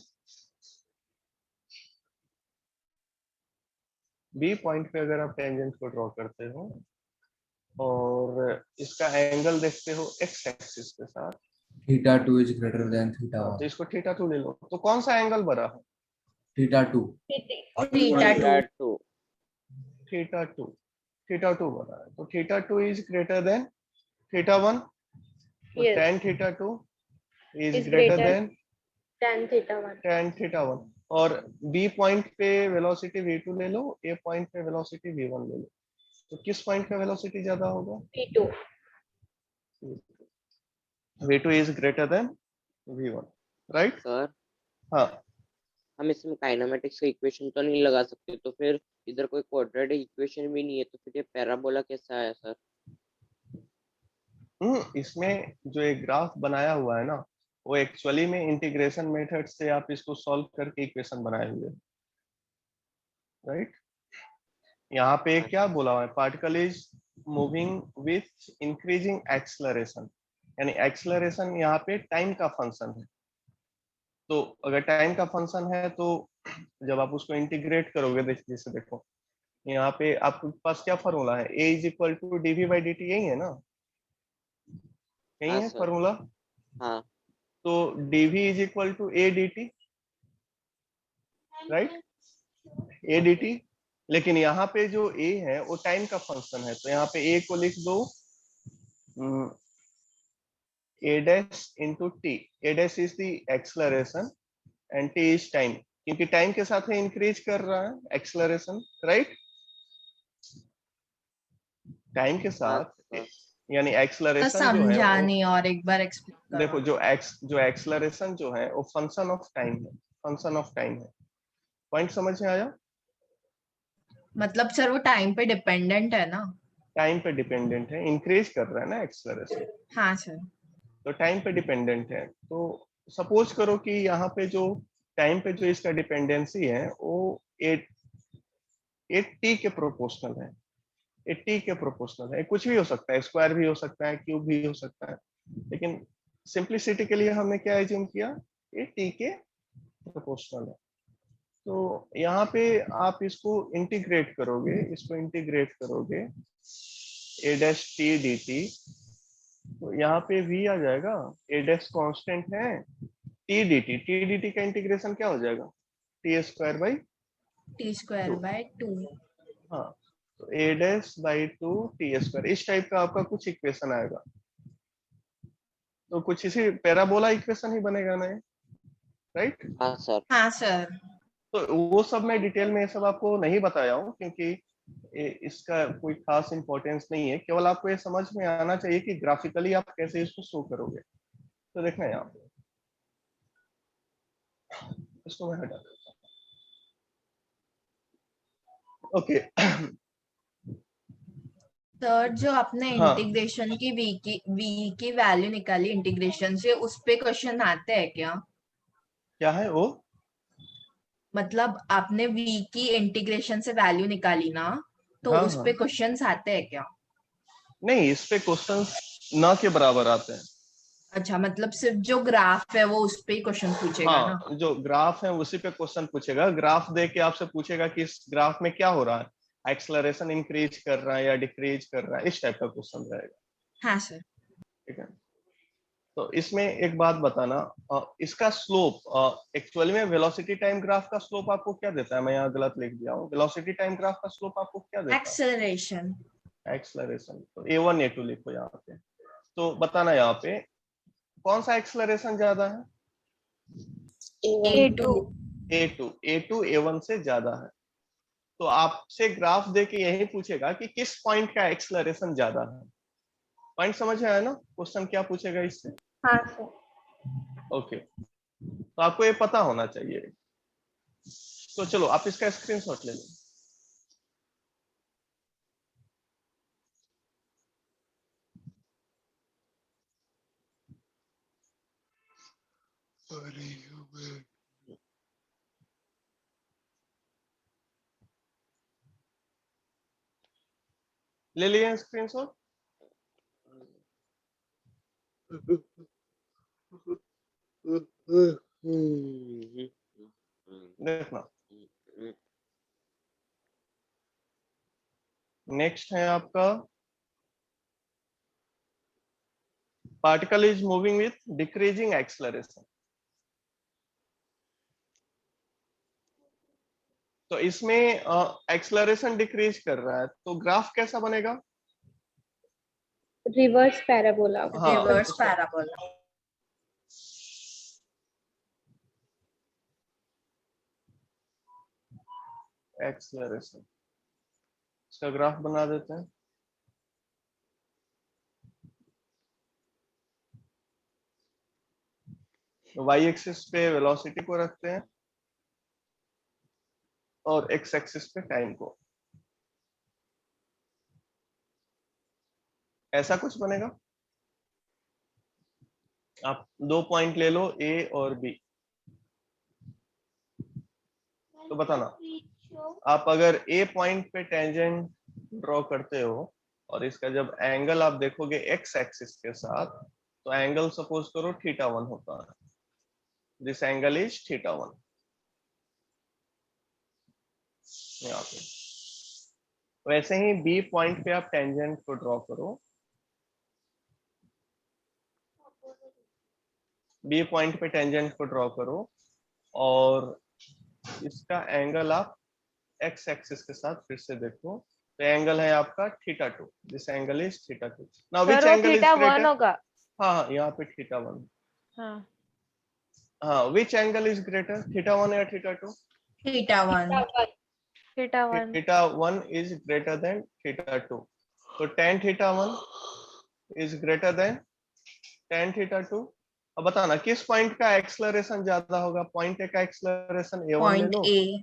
[SPEAKER 3] बी पॉइंट पे अगर आप टेंजेंट को ड्रॉ करते हो और इसका एंगल देखते हो एक्स एक्सिस के साथ,
[SPEAKER 5] θ2 इज ग्रेटर देन
[SPEAKER 3] तो
[SPEAKER 5] θ1।
[SPEAKER 3] इसको θ2 ले लो। तो कौन सा एंगल बना है?
[SPEAKER 5] θ2।
[SPEAKER 7] θ2।
[SPEAKER 3] θ2 बना है। तो θ2 इज ग्रेटर देन θ1। तो
[SPEAKER 4] Yes.
[SPEAKER 3] tan theta 2 is
[SPEAKER 4] Is
[SPEAKER 3] greater
[SPEAKER 4] greater
[SPEAKER 3] than
[SPEAKER 4] tan theta 1.
[SPEAKER 3] tan theta 1 और B पॉइंट पे वेलोसिटी v2 ले लो, A पॉइंट पे वेलोसिटी v1 ले लो, तो किस पॉइंट का वेलोसिटी ज्यादा होगा?
[SPEAKER 4] V2.
[SPEAKER 3] v2 is greater than v1, right?
[SPEAKER 6] Sir
[SPEAKER 3] हाँ,
[SPEAKER 6] हम इसमें काइनेमेटिक्स का इक्वेशन तो नहीं लगा सकते, तो फिर इधर कोई क्वाड्रेटिक इक्वेशन भी नहीं है, तो फिर ये पैराबोला कैसा आया सर?
[SPEAKER 3] इसमें जो एक ग्राफ बनाया हुआ है ना, वो एक्चुअली में इंटीग्रेशन मेथड से आप इसको सॉल्व करके इक्वेशन बनाए हुए, राइट? यहाँ पे क्या बोला हुआ है? Particle is moving with increasing acceleration, यानी एक्सेलरेशन यहाँ पे टाइम का फंक्शन है। तो अगर टाइम का फंक्शन है तो जब आप उसको इंटीग्रेट करोगे, जैसे देखो यहाँ पे आपके पास क्या फॉर्मूला है? a is equal to dv/dt, यही है ना? यही
[SPEAKER 6] हाँ
[SPEAKER 3] है
[SPEAKER 6] सर।
[SPEAKER 3] फॉर्मूला।
[SPEAKER 6] हाँ
[SPEAKER 3] तो dv is equal to a dt, right? a dt, लेकिन यहाँ पे जो a है वो टाइम का फंक्शन है, तो यहाँ पे a को लिख दो a dash into t। a dash is the acceleration and t is time, क्योंकि टाइम के साथ में इंक्रीज कर रहा है एक्सेलरेशन, राइट? टाइम के
[SPEAKER 6] हाँ
[SPEAKER 3] साथ
[SPEAKER 6] सर।
[SPEAKER 3] यानी
[SPEAKER 7] तो
[SPEAKER 3] एक्सेलरेशन जो है
[SPEAKER 7] समझा
[SPEAKER 3] वो,
[SPEAKER 7] नहीं, और एक बार एक्सप्लेन
[SPEAKER 3] देखो
[SPEAKER 7] करो।
[SPEAKER 3] जो एक्सेलरेशन जो है वो फंक्शन ऑफ टाइम है, फंक्शन ऑफ टाइम है। पॉइंट समझ में आया?
[SPEAKER 7] मतलब सर वो टाइम पे डिपेंडेंट है ना?
[SPEAKER 3] टाइम पे डिपेंडेंट है, इंक्रीज कर रहा है ना एक्सेलरेशन,
[SPEAKER 7] हाँ सर।
[SPEAKER 3] तो टाइम पे डिपेंडेंट है। तो सपोज करो कि यहाँ पे जो टाइम पे जो इसका डिपेंडेंसी है वो 8t के प्रोपोर्शनल है। 80 के प्रोपोर्शनल है, कुछ भी हो सकता है, स्क्वायर भी हो सकता है, क्यूब भी हो सकता है, लेकिन सिंपलिसिटी के लिए हमने क्या एज्यूम किया? 80 के प्रोपोर्शनल है। तो यहाँ पे आप इसको इंटीग्रेट करोगे, a dash t dt, तो यहाँ पे v आ जाएगा, a dash कांस्टेंट है, t dt का इंटीग्रेशन क्या हो जाएगा? t square by,
[SPEAKER 7] t²/2।
[SPEAKER 3] हाँ, तो a dash by 2 t square, इस टाइप का आपका कुछ इक्वेशन आएगा। तो कुछ इसी पैराबोला इक्वेशन ही बनेगा ना, राइट?
[SPEAKER 6] हाँ सर।
[SPEAKER 7] हाँ सर।
[SPEAKER 3] तो वो सब मैं डिटेल में ये सब आपको नहीं बताया हूँ, क्योंकि इसका कोई खास इंपॉर्टेंस नहीं है, केवल आपको ये समझ में आना चाहिए कि ग्राफिकली आप कैसे इसको शो करोगे। तो देखना यहाँ पे, इसको मैं हटा देता हूँ। ओके,
[SPEAKER 7] सर जो आपने
[SPEAKER 3] हाँ,
[SPEAKER 7] इंटीग्रेशन की v की वैल्यू निकाली इंटीग्रेशन से, उस पे क्वेश्चन आते हैं क्या?
[SPEAKER 3] क्या है वो?
[SPEAKER 7] मतलब आपने v की इंटीग्रेशन से वैल्यू निकाली ना, तो
[SPEAKER 3] हाँ
[SPEAKER 7] उस
[SPEAKER 3] हाँ,
[SPEAKER 7] पे क्वेश्चंस आते हैं क्या?
[SPEAKER 3] नहीं, इस पे क्वेश्चंस ना के बराबर आते हैं।
[SPEAKER 7] अच्छा, मतलब सिर्फ जो ग्राफ है वो उस पे ही क्वेश्चन पूछेगा ना?
[SPEAKER 3] हाँ, जो ग्राफ है उसी पे क्वेश्चन पूछेगा। ग्राफ दे के आपसे पूछेगा कि इस ग्राफ में क्या हो रहा है, एक्सेलरेशन इंक्रीज कर रहा है या डिक्रीज कर रहा है, इस टाइप का क्वेश्चन रहेगा।
[SPEAKER 7] हाँ सर।
[SPEAKER 3] ठीक है, तो इसमें एक बात बताना, इसका स्लोप एक्चुअली में वेलोसिटी टाइम ग्राफ का स्लोप आपको क्या देता है? मैं यहाँ गलत लिख दिया हूँ। वेलोसिटी टाइम ग्राफ का स्लोप आपको क्या देता
[SPEAKER 7] एक्सेलरेशन।
[SPEAKER 3] है? एक्सेलरेशन। तो a1 a2 लिखो यहाँ पे। तो बताना यहाँ पे कौन सा एक्सेलरेशन ज्यादा है?
[SPEAKER 4] A2.
[SPEAKER 3] a2 a1 से ज्यादा है। तो आपसे ग्राफ दे के यही पूछेगा कि किस पॉइंट का एक्सेलरेशन ज्यादा है। पॉइंट समझ में आया ना? क्वेश्चन क्या पूछेगा इससे?
[SPEAKER 4] हाँ सर.
[SPEAKER 3] ओके, तो आपको ये पता होना चाहिए। तो चलो आप इसका स्क्रीनशॉट ले लो। ले लिए स्क्रीनशॉट? देखना, नेक्स्ट है आपका particle is moving with decreasing acceleration. तो इसमें एक्सेलरेशन डिक्रीज कर रहा है, तो ग्राफ कैसा बनेगा?
[SPEAKER 4] Reverse parabola.
[SPEAKER 3] हाँ
[SPEAKER 7] रिवर्स
[SPEAKER 3] उसका
[SPEAKER 7] पैराबोला।
[SPEAKER 3] एक्सेलरेशन, इसका ग्राफ बना देते हैं। वाई एक्सिस पे वेलोसिटी को रखते हैं और एक्स एक्सिस पे टाइम को। ऐसा कुछ बनेगा। आप दो पॉइंट ले लो, ए और बी, तो बताना आप अगर ए पॉइंट पे टेंजेंट ड्रॉ करते हो और इसका जब एंगल आप देखोगे एक्स एक्सिस के साथ, तो एंगल सपोज करो θ1 होता है। दिस एंगल इज θ1 यहाँ पे। वैसे ही बी पॉइंट पे आप टेंजेंट को ड्रॉ करो, बी पॉइंट पे टेंजेंट को ड्रॉ करो और इसका एंगल आप एक्स एक्सिस के साथ फिर से देखो, तो एंगल है आपका θ2। This angle is θ2। Now which
[SPEAKER 1] sir वो
[SPEAKER 3] angle is
[SPEAKER 1] theta one
[SPEAKER 3] greater?
[SPEAKER 1] होगा।
[SPEAKER 3] हाँ यहाँ पे θ1।
[SPEAKER 1] हाँ
[SPEAKER 3] हाँ, व्हिच एंगल इज ग्रेटर, θ1 या θ2?
[SPEAKER 7] θ1।
[SPEAKER 1] Theta one.
[SPEAKER 3] θ1 is greater than θ2, तो tan θ1 is greater than tan θ2। अब बताना किस पॉइंट का एक्सेलरेशन ज्यादा होगा। पॉइंट ए का एक्सेलरेशन a1 ले
[SPEAKER 7] point
[SPEAKER 3] low.
[SPEAKER 7] A.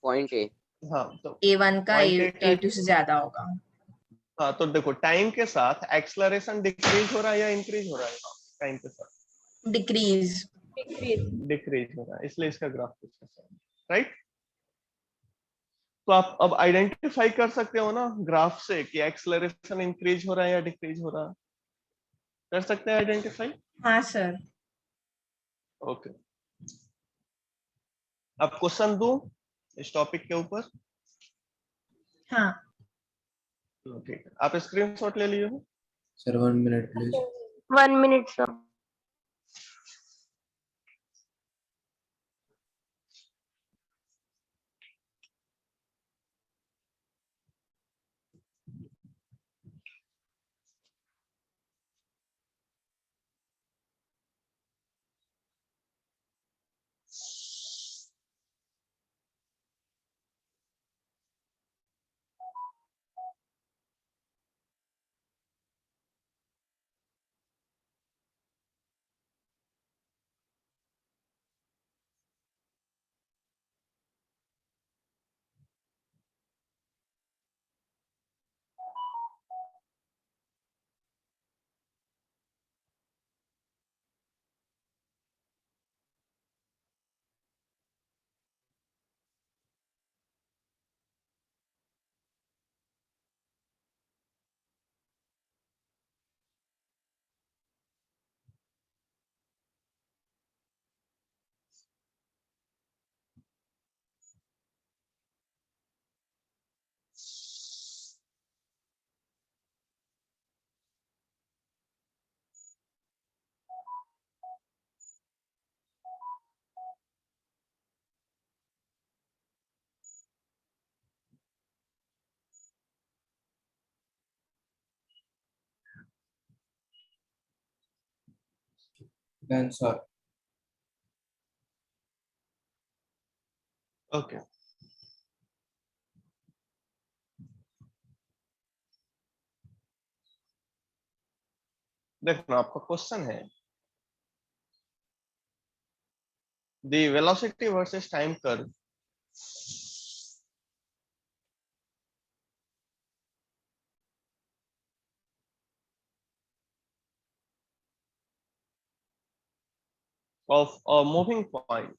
[SPEAKER 6] Point A.
[SPEAKER 3] हाँ तो
[SPEAKER 7] A1 का
[SPEAKER 3] पॉइंट ए का,
[SPEAKER 7] A2 से ज्यादा होगा।
[SPEAKER 3] हाँ तो देखो टाइम के साथ एक्सेलरेशन डिक्रीज हो रहा है या इंक्रीज हो रहा है? टाइम के साथ
[SPEAKER 7] डिक्रीज।
[SPEAKER 3] डिक्रीज हो रहा है, इसलिए इसका ग्राफ कुछ ऐसा है, राइट। तो आप अब आइडेंटिफाई कर सकते हो ना ग्राफ से कि एक्सेलरेशन इंक्रीज हो रहा है या डिक्रीज हो रहा है। कर सकते हैं आइडेंटिफाई।
[SPEAKER 7] हाँ सर।
[SPEAKER 3] ओके, अब क्वेश्चन दूं इस टॉपिक के ऊपर।
[SPEAKER 7] हाँ
[SPEAKER 3] ठीक है, आप स्क्रीनशॉट ले लिए हो।
[SPEAKER 5] Sir 1 minute please.
[SPEAKER 4] 1 minute sir.
[SPEAKER 5] Done sir.
[SPEAKER 3] Okay, देखो आपका क्वेश्चन है the velocity versus time curve of a moving point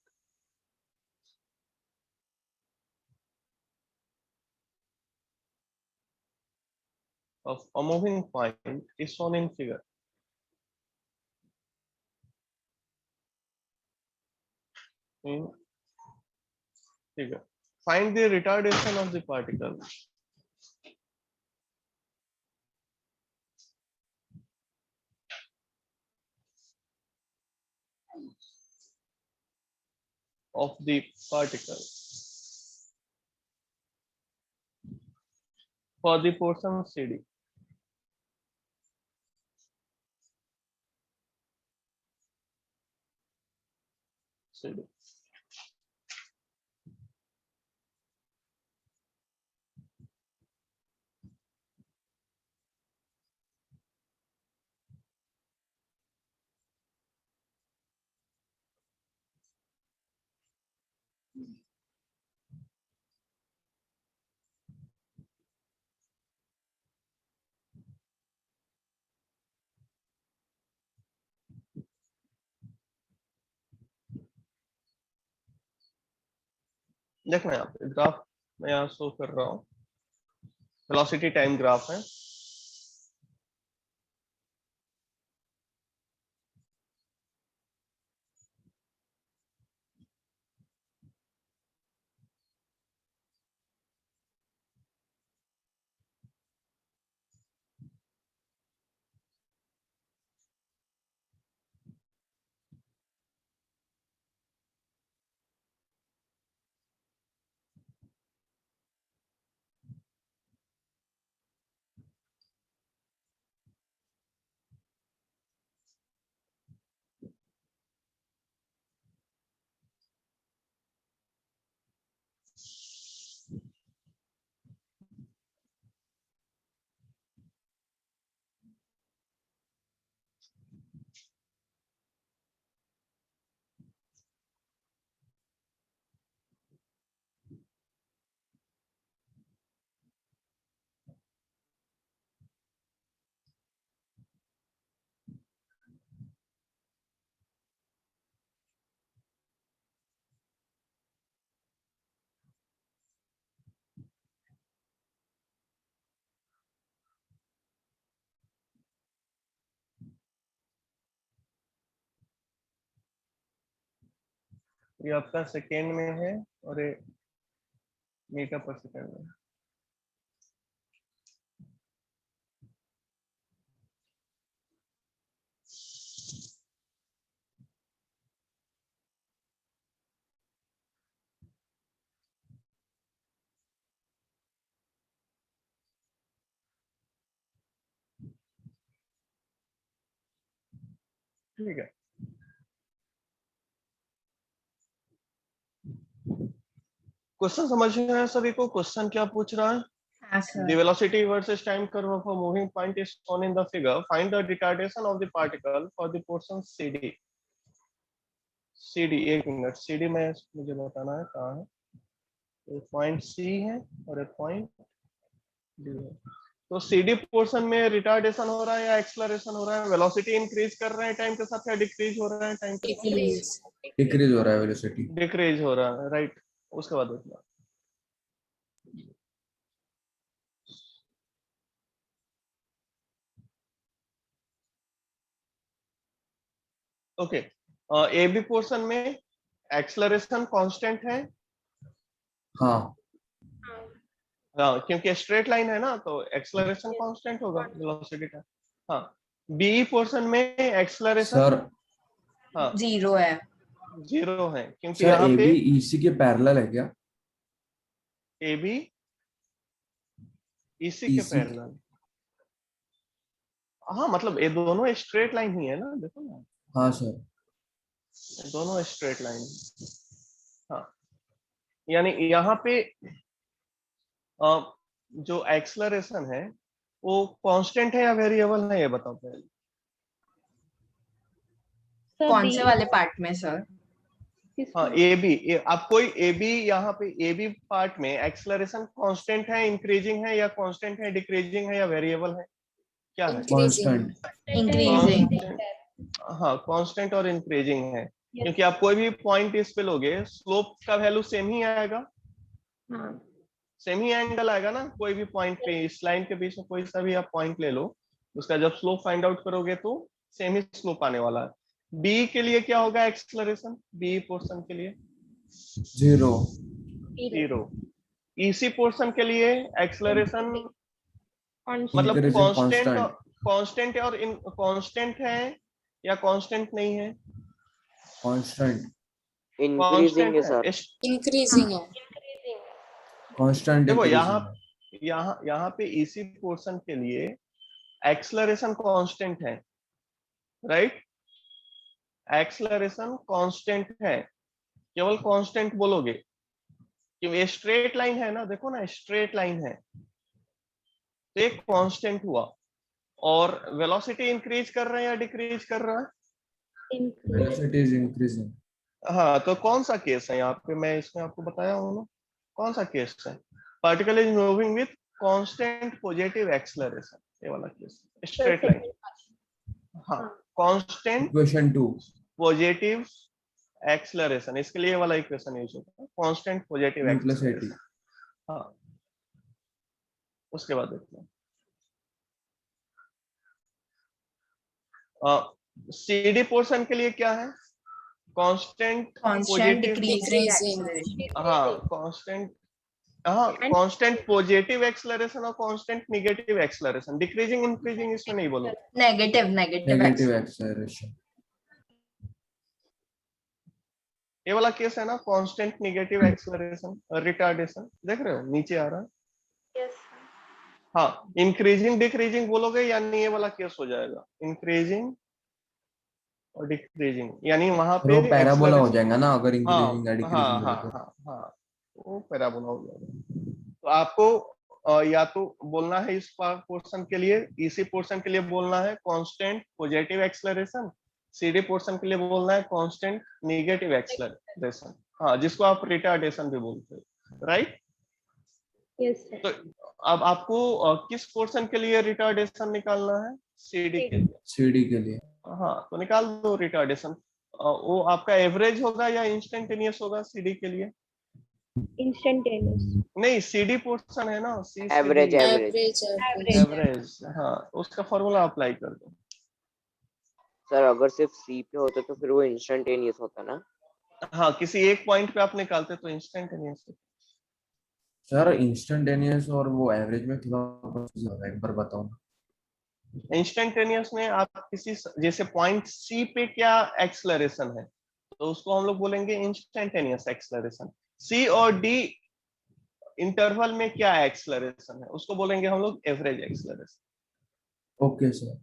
[SPEAKER 3] is shown in figure. In figure, find the retardation of the particle of the particle for the portion CD. CD. देखना यहाँ पे graph मैं यहाँ show कर रहा हूँ, velocity time graph है। ये आपका सेकेंड में है और ये मीटर पर सेकेंड में। ठीक है, क्वेश्चन समझ में आया सभी को? क्वेश्चन क्या पूछ रहा है?
[SPEAKER 7] हाँ
[SPEAKER 3] The
[SPEAKER 7] sir.
[SPEAKER 3] velocity versus time curve of a moving point is shown in the figure. Find the retardation of the particle for the portion CD. CD, एक मिनट, CD में मुझे बताना है कहाँ है। एक पॉइंट C है और एक पॉइंट D है। तो CD पोर्शन में रिटार्डेशन हो रहा है या एक्सेलरेशन हो रहा है? वेलोसिटी इंक्रीज कर रहे हैं टाइम के साथ या डिक्रीज हो रहा है टाइम के साथ?
[SPEAKER 5] डिक्रीज हो रहा है वेलोसिटी।
[SPEAKER 3] डिक्रीज हो रहा है, राइट। उसके बाद देखना, ओके। ए बी पोर्शन में एक्सेलरेशन कांस्टेंट है।
[SPEAKER 5] हाँ
[SPEAKER 3] हाँ, क्योंकि स्ट्रेट लाइन है ना, तो एक्सेलरेशन कांस्टेंट होगा वेलोसिटी का। हाँ, बी पोर्शन में एक्सेलरेशन
[SPEAKER 5] सर,
[SPEAKER 3] हाँ
[SPEAKER 7] 0 है।
[SPEAKER 3] 0 है, क्योंकि
[SPEAKER 5] सर
[SPEAKER 3] यहाँ
[SPEAKER 5] ए
[SPEAKER 3] पे
[SPEAKER 5] बी ईसी के पैरेलल है क्या?
[SPEAKER 3] ए बी इसी के
[SPEAKER 5] EC
[SPEAKER 3] पैरेलल। हाँ, मतलब ये दोनों स्ट्रेट लाइन ही है ना, देखो ना,
[SPEAKER 5] हाँ सर।
[SPEAKER 3] ये दोनों स्ट्रेट लाइन। हाँ, यानी यहाँ पे जो एक्सेलरेशन है वो कांस्टेंट है या वेरिएबल है, ये बताओ पहले।
[SPEAKER 1] सर
[SPEAKER 7] कौन
[SPEAKER 1] डी
[SPEAKER 7] से वाले पार्ट में सर?
[SPEAKER 3] हाँ, ए बी, आप कोई ए बी, यहाँ पे ए बी पार्ट में एक्सेलरेशन कांस्टेंट है, इंक्रीजिंग है या कांस्टेंट है, डिक्रीजिंग है या वेरिएबल है, क्या है?
[SPEAKER 5] कांस्टेंट।
[SPEAKER 7] इंक्रीजिंग।
[SPEAKER 3] हाँ, कांस्टेंट और इंक्रीजिंग है, क्योंकि आप कोई भी पॉइंट इस पे लोगे, स्लोप का वैल्यू सेम ही आएगा, सेम ही एंगल आएगा ना। कोई भी पॉइंट पे इस लाइन के बीच में कोई सा भी आप पॉइंट ले लो, उसका जब स्लोप फाइंड आउट करोगे तो सेम ही स्लोप आने वाला है। बी के लिए क्या होगा एक्सेलरेशन? बी पोर्शन के लिए
[SPEAKER 5] 0।
[SPEAKER 3] ईसी पोर्शन के लिए एक्सेलरेशन मतलब
[SPEAKER 5] Increasing
[SPEAKER 3] कांस्टेंट,
[SPEAKER 5] constant।
[SPEAKER 3] कांस्टेंट और कांस्टेंट है या कांस्टेंट नहीं है?
[SPEAKER 5] कांस्टेंट।
[SPEAKER 6] इंक्रीजिंग है सर।
[SPEAKER 2] इंक्रीजिंग है।
[SPEAKER 5] कांस्टेंट
[SPEAKER 3] देखो
[SPEAKER 5] डिक्रीजिंग।
[SPEAKER 3] यहाँ पे इसी पोर्शन के लिए एक्सेलरेशन कांस्टेंट है, राइट? एक्सेलरेशन कांस्टेंट है, केवल कांस्टेंट बोलोगे कि ये स्ट्रेट लाइन है ना, देखो ना स्ट्रेट लाइन है तो एक कांस्टेंट हुआ, और वेलोसिटी इंक्रीज कर रहा है या डिक्रीज कर रहा है?
[SPEAKER 5] Velocity is increasing.
[SPEAKER 3] हाँ, तो कौन सा केस है यहाँ पे, मैं इसमें आपको बताया हूँ ना कौन सा केस है। Particle is moving with constant positive acceleration, ये वाला केस स्ट्रेट लाइन। हाँ, कांस्टेंट
[SPEAKER 5] इक्वेशन 2।
[SPEAKER 3] पॉजिटिव एक्सेलरेशन, इसके लिए ये वाला इक्वेशन यूज होता है, कांस्टेंट पॉजिटिव
[SPEAKER 5] U + 80।
[SPEAKER 3] एक्सेलरेशन। हाँ, उसके बाद देखते हैं CD पोर्शन के लिए क्या है, constant
[SPEAKER 7] constant
[SPEAKER 3] positive.
[SPEAKER 7] Decreasing
[SPEAKER 2] Decreasing.
[SPEAKER 7] Acceleration.
[SPEAKER 3] हाँ कांस्टेंट, हाँ कांस्टेंट पॉजिटिव एक्सेलरेशन और constant negative acceleration, decreasing increasing इसमें नहीं बोलो।
[SPEAKER 7] Negative negative
[SPEAKER 5] negative acceleration.
[SPEAKER 3] ये वाला केस है ना कांस्टेंट नेगेटिव एक्सेलरेशन रिटार्डेशन, देख रहे हो नीचे आ रहा है।
[SPEAKER 1] Yes.
[SPEAKER 3] हाँ, इंक्रीजिंग डिक्रीजिंग बोलोगे यानी ये वाला केस हो जाएगा, इंक्रीजिंग और डिक्रीजिंग, यानी वहां
[SPEAKER 5] फिर
[SPEAKER 3] पे
[SPEAKER 5] वो पैराबोला हो
[SPEAKER 3] acceleration-
[SPEAKER 5] जाएगा ना अगर इंक्रीजिंग या
[SPEAKER 3] हाँ
[SPEAKER 5] डिक्रीजिंग
[SPEAKER 3] हाँ
[SPEAKER 5] बोले तो।
[SPEAKER 3] हाँ हाँ, वो पैराबोला हो जाएगा। तो आपको या तो बोलना है इस पोर्शन के लिए, इसी पोर्शन के लिए बोलना है constant positive acceleration, CD portion के लिए बोलना है कांस्टेंट नेगेटिव एक्सेलरेशन, हाँ जिसको आप रिटार्डेशन भी बोलते हो, राइट।
[SPEAKER 1] Yes, sir.
[SPEAKER 3] तो अब आपको किस पोर्शन के लिए रिटार्डेशन निकालना है, CD के लिए।
[SPEAKER 5] सीडी के लिए।
[SPEAKER 3] हाँ, तो निकाल दो रिटार्डेशन। वो आपका एवरेज होगा या इंस्टेंटेनियस होगा CD के लिए?
[SPEAKER 1] Instantaneous.
[SPEAKER 3] नहीं, CD पोर्शन है ना,
[SPEAKER 6] एवरेज एवरेज
[SPEAKER 2] Average.
[SPEAKER 3] एवरेज। हाँ, उसका फॉर्मूला अप्लाई कर दो।
[SPEAKER 6] सर अगर सिर्फ सी पे होता तो फिर वो इंस्टेंटेनियस होता ना।
[SPEAKER 3] हाँ, किसी एक पॉइंट पे आप निकालते तो इंस्टेंटेनियस।
[SPEAKER 5] सर इंस्टेंटेनियस और वो एवरेज में थोड़ा confuse हो रहा है, एक बार बताओ ना।
[SPEAKER 3] इंस्टेंटेनियस में आप किसी जैसे पॉइंट C पे क्या एक्सेलरेशन है तो उसको हम लोग बोलेंगे इंस्टेंटेनियस एक्सेलरेशन। C और D इंटरवल में क्या एक्सेलरेशन है उसको बोलेंगे हम लोग एवरेज एक्सेलरेशन।
[SPEAKER 5] Okay sir.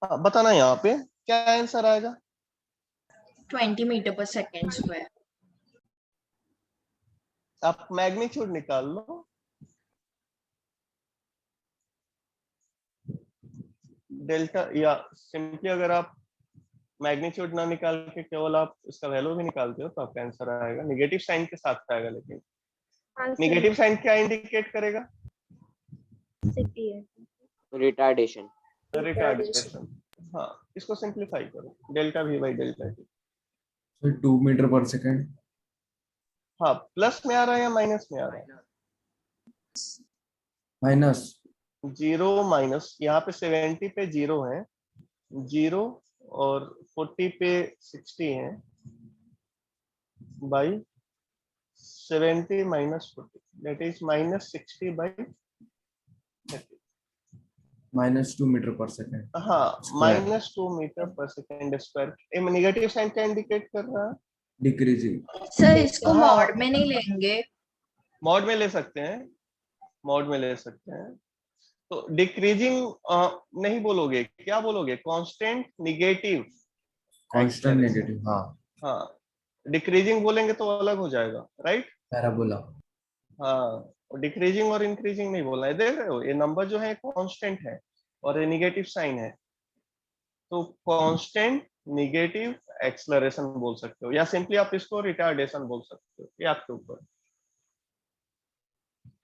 [SPEAKER 3] हाँ, बताना यहाँ पे क्या आंसर आएगा।
[SPEAKER 7] 20 मीटर पर सेकेंड स्क्वायर।
[SPEAKER 3] आप मैग्नीट्यूड निकाल लो, डेल्टा, या सिंपली अगर आप मैग्नीट्यूड ना निकाल के केवल आप इसका वैल्यू भी निकालते हो तो आपका आंसर आएगा, नेगेटिव साइन के साथ आएगा, लेकिन
[SPEAKER 1] हाँ, sir.
[SPEAKER 3] नेगेटिव साइन क्या इंडिकेट करेगा,
[SPEAKER 1] City है.
[SPEAKER 6] रिटार्डेशन।
[SPEAKER 3] रिटार्डेशन। हाँ, इसको सिंपलीफाई करो, delta V by delta T।
[SPEAKER 5] Sir 2 metre per second.
[SPEAKER 3] हाँ, प्लस में आ रहा है या माइनस में आ रहा है?
[SPEAKER 5] माइनस।
[SPEAKER 3] 0 माइनस, यहाँ पे 70 पे 0 है, 0 और 40 पे 60 है, by 70 minus 40, that is minus 60 by 30।
[SPEAKER 5] -2 metre per second.
[SPEAKER 3] हाँ,
[SPEAKER 5] Square.
[SPEAKER 3] -2 metre per second square. Negative sign क्या इंडिकेट कर रहा है?
[SPEAKER 5] डिक्रीजिंग।
[SPEAKER 7] सर इसको
[SPEAKER 3] हाँ।
[SPEAKER 7] मॉड में नहीं लेंगे।
[SPEAKER 3] मॉड में ले सकते हैं, मॉड में ले सकते हैं। तो डिक्रीजिंग नहीं बोलोगे, क्या बोलोगे, कांस्टेंट नेगेटिव
[SPEAKER 5] कांस्टेंट नेगेटिव। हाँ।
[SPEAKER 3] हाँ, डिक्रीजिंग बोलेंगे तो अलग हो जाएगा, राइट।
[SPEAKER 5] पैराबोला।
[SPEAKER 3] हाँ, डिक्रीजिंग और इंक्रीजिंग नहीं बोलना है। देख रहे हो ये नंबर जो है कांस्टेंट है और ये नेगेटिव साइन है, तो कांस्टेंट नेगेटिव एक्सेलरेशन बोल सकते हो, या सिंपली आप इसको रिटार्डेशन बोल सकते हो, ये आपके ऊपर।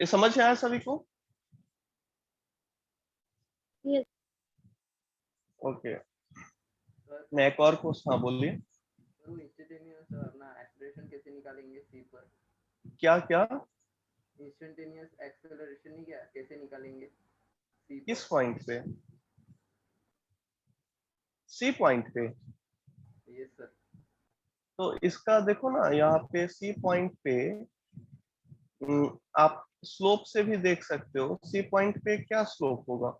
[SPEAKER 3] ये समझ में आया सभी को?
[SPEAKER 1] Yes.
[SPEAKER 3] ओके, मैं एक और क्वेश्चन, हाँ बोलिए।
[SPEAKER 8] इंस्टेंटेनियस अपना एक्सेलरेशन कैसे निकालेंगे सी पर?
[SPEAKER 3] क्या क्या?
[SPEAKER 8] इंस्टेंटेनियस एक्सेलरेशन नहीं, क्या कैसे निकालेंगे सी
[SPEAKER 3] किस पॉइंट पे? C पॉइंट पे।
[SPEAKER 8] Yes sir.
[SPEAKER 3] तो इसका देखो ना, यहाँ पे C पॉइंट पे आप स्लोप से भी देख सकते हो, C पॉइंट पे क्या स्लोप होगा,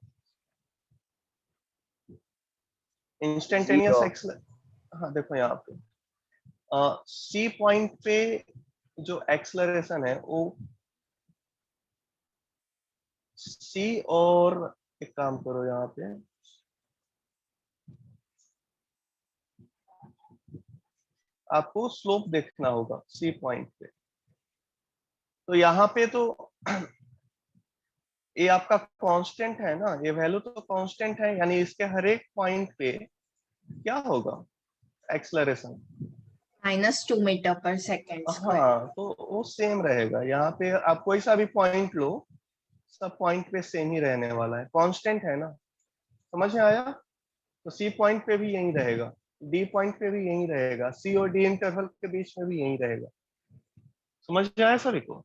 [SPEAKER 3] इंस्टेंटेनियस एक्सेलर। हाँ देखो यहाँ पे C पॉइंट पे जो एक्सेलरेशन है वो C, और एक काम करो यहाँ पे आपको स्लोप देखना होगा सी पॉइंट पे। तो यहाँ पे तो ये आपका कांस्टेंट है ना, ये वैल्यू तो कांस्टेंट है, यानी इसके हर एक पॉइंट पे क्या होगा acceleration.
[SPEAKER 7] -2 metre per second square.
[SPEAKER 3] हाँ, तो वो सेम रहेगा। यहाँ पे आप कोई सा भी पॉइंट लो, सब पॉइंट पे सेम ही रहने वाला है, कांस्टेंट है ना। समझ में आया? तो सी पॉइंट पे भी यही रहेगा, डी पॉइंट पे भी यही रहेगा, सी और डी इंटरवल के बीच में भी यही रहेगा। समझ में आया सभी को?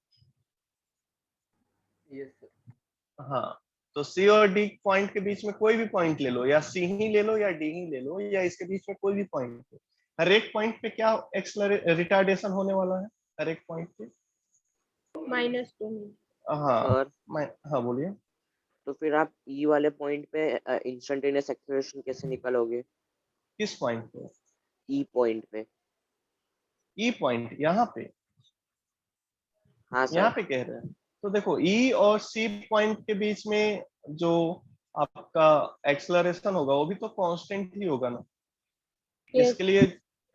[SPEAKER 8] Yes sir.
[SPEAKER 3] हाँ, तो सी और डी पॉइंट के बीच में कोई भी पॉइंट ले लो, या सी ही ले लो या डी ही ले लो, या इसके बीच में कोई भी पॉइंट हो, हर एक पॉइंट पे क्या रिटार्डेशन होने वाला है हर एक पॉइंट पे।
[SPEAKER 1] -2
[SPEAKER 3] हाँ,
[SPEAKER 6] सर
[SPEAKER 3] मैं हाँ बोलिए।
[SPEAKER 6] तो फिर आप ई वाले पॉइंट पे इंस्टेंटेनियस एक्सेलरेशन कैसे निकालोगे?
[SPEAKER 3] किस पॉइंट पे?
[SPEAKER 6] ई पॉइंट पे।
[SPEAKER 3] ई पॉइंट यहाँ पे?
[SPEAKER 6] हाँ
[SPEAKER 3] यहाँ
[SPEAKER 6] सर।
[SPEAKER 3] पे कह रहे हैं? तो देखो ई और सी पॉइंट के बीच में जो आपका एक्सेलरेशन होगा वो भी तो कांस्टेंट ही होगा ना।
[SPEAKER 1] Yes.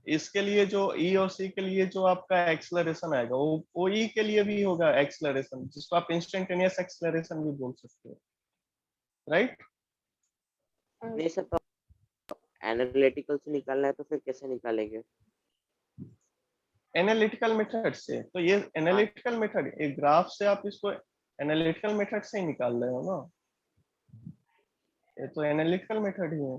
[SPEAKER 3] इसके लिए जो ई और सी के लिए जो आपका एक्सेलरेशन आएगा वो ई के लिए भी होगा एक्सेलरेशन, जिसको आप इंस्टेंटेनियस एक्सेलरेशन भी बोल सकते हो, राइट?
[SPEAKER 6] नहीं सर, तो एनालिटिकल से निकालना है तो फिर कैसे निकालेंगे?
[SPEAKER 3] एनालिटिकल मेथड से। तो ये एनालिटिकल मेथड, एक ग्राफ से आप इसको एनालिटिकल मेथड से ही निकाल रहे हो ना, ये तो एनालिटिकल मेथड ही है।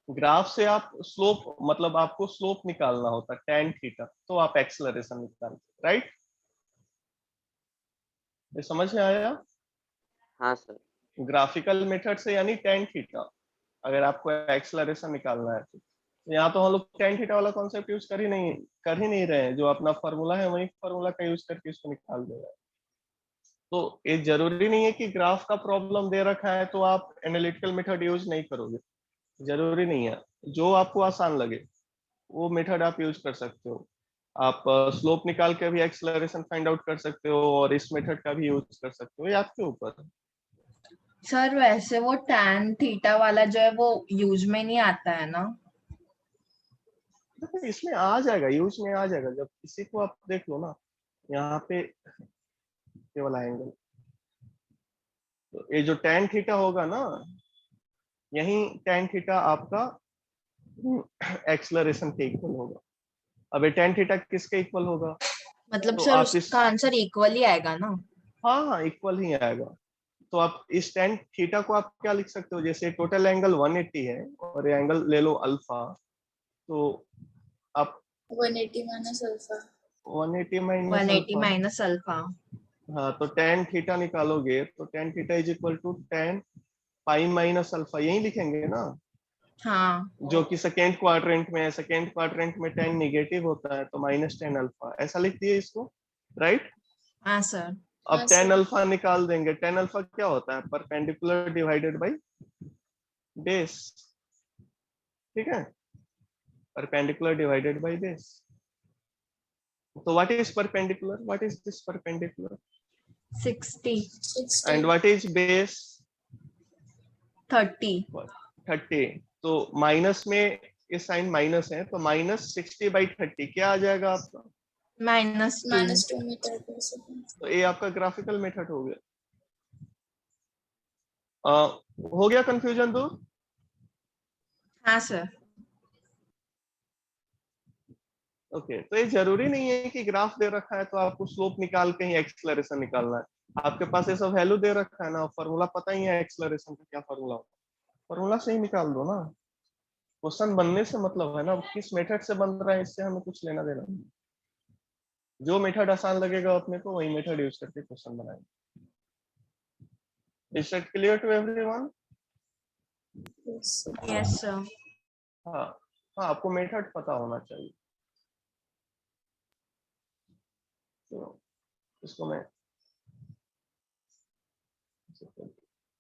[SPEAKER 3] ग्राफ से आप स्लोप, मतलब आपको स्लोप निकालना होता tan थीटा, तो आप एक्सेलरेशन निकालते, राइट? ये समझ में आया?
[SPEAKER 6] हाँ सर।
[SPEAKER 3] ग्राफिकल मेथड से यानी tan थीटा, अगर आपको एक्सेलरेशन निकालना है तो यहाँ तो हम लोग tan थीटा वाला कॉन्सेप्ट यूज कर ही नहीं रहे हैं, जो अपना फॉर्मूला है वही फॉर्मूला का यूज करके इसको निकाल दे रहे हैं। तो ये जरूरी नहीं है कि ग्राफ का प्रॉब्लम दे रखा है तो आप एनालिटिकल मेथड यूज नहीं करोगे, जरूरी नहीं है। जो आपको आसान लगे वो मेथड आप यूज कर सकते हो। आप स्लोप निकाल के भी एक्सेलरेशन फाइंड आउट कर सकते हो, और इस मेथड का भी यूज कर सकते हो, ये आपके ऊपर है।
[SPEAKER 7] सर वैसे वो tan थीटा वाला जो है वो यूज में नहीं आता है ना?
[SPEAKER 3] देखो इसमें आ जाएगा, यूज में आ जाएगा। जब किसी को आप देख लो ना, यहाँ पे ये वाला एंगल, तो ये जो tan थीटा होगा ना, यही tan थीटा आपका एक्सेलरेशन के इक्वल होगा। अब ये tan थीटा किसके इक्वल होगा?
[SPEAKER 7] मतलब
[SPEAKER 3] तो
[SPEAKER 7] सर
[SPEAKER 3] आप इस,
[SPEAKER 7] उसका आंसर इक्वल ही आएगा ना?
[SPEAKER 3] हाँ इक्वल ही आएगा। तो आप इस tan थीटा को आप क्या लिख सकते हो, जैसे टोटल एंगल 180 है और ये एंगल ले लो अल्फा, तो आप
[SPEAKER 2] 180 minus alpha.
[SPEAKER 3] 180 minus
[SPEAKER 7] 180
[SPEAKER 3] alpha,
[SPEAKER 7] minus alpha.
[SPEAKER 3] हाँ तो tan थीटा निकालोगे तो tan theta is equal to tan pi minus alpha, यही लिखेंगे ना,
[SPEAKER 7] हाँ
[SPEAKER 3] जो कि सेकेंड क्वाड्रेंट में है। सेकेंड क्वाड्रेंट में tan नेगेटिव होता है तो माइनस tan अल्फा, ऐसा लिख दिए इसको, राइट?
[SPEAKER 7] हाँ सर।
[SPEAKER 3] अब
[SPEAKER 2] हाँ
[SPEAKER 3] tan
[SPEAKER 2] सर।
[SPEAKER 3] अल्फा निकाल देंगे। tan अल्फा क्या होता है? परपेंडिकुलर डिवाइडेड बाय बेस, ठीक है, परपेंडिकुलर डिवाइडेड बाय बेस। तो what is perpendicular, what is this perpendicular,
[SPEAKER 7] 60
[SPEAKER 3] and
[SPEAKER 2] 60।
[SPEAKER 3] What is base?
[SPEAKER 7] 30
[SPEAKER 3] 30। तो माइनस में ये साइन माइनस है, तो -60/30 क्या आ जाएगा आपका?
[SPEAKER 7] -2।
[SPEAKER 2] -2 मीटर पर सेकंड।
[SPEAKER 3] तो ये आपका ग्राफिकल मेथड हो गया। हो गया कंफ्यूजन दूर?
[SPEAKER 7] हाँ सर।
[SPEAKER 3] ओके, तो ये जरूरी नहीं है कि ग्राफ दे रखा है तो आपको स्लोप निकाल के ही एक्सेलरेशन निकालना है। आपके पास ये सब वैल्यू दे रखा है ना, फॉर्मूला पता ही है एक्सेलरेशन का क्या फॉर्मूला होता है, फॉर्मूला से ही निकाल दो ना। क्वेश्चन बनने से मतलब है ना, किस मेथड से बन रहा है इससे हमें कुछ लेना देना नहीं। जो मेथड आसान लगेगा अपने को वही मेथड यूज करके क्वेश्चन बनाएंगे। Is it clear to everyone?
[SPEAKER 7] Yes sir.
[SPEAKER 3] हाँ हाँ, आपको मेथड पता होना चाहिए। तो इसको मैं,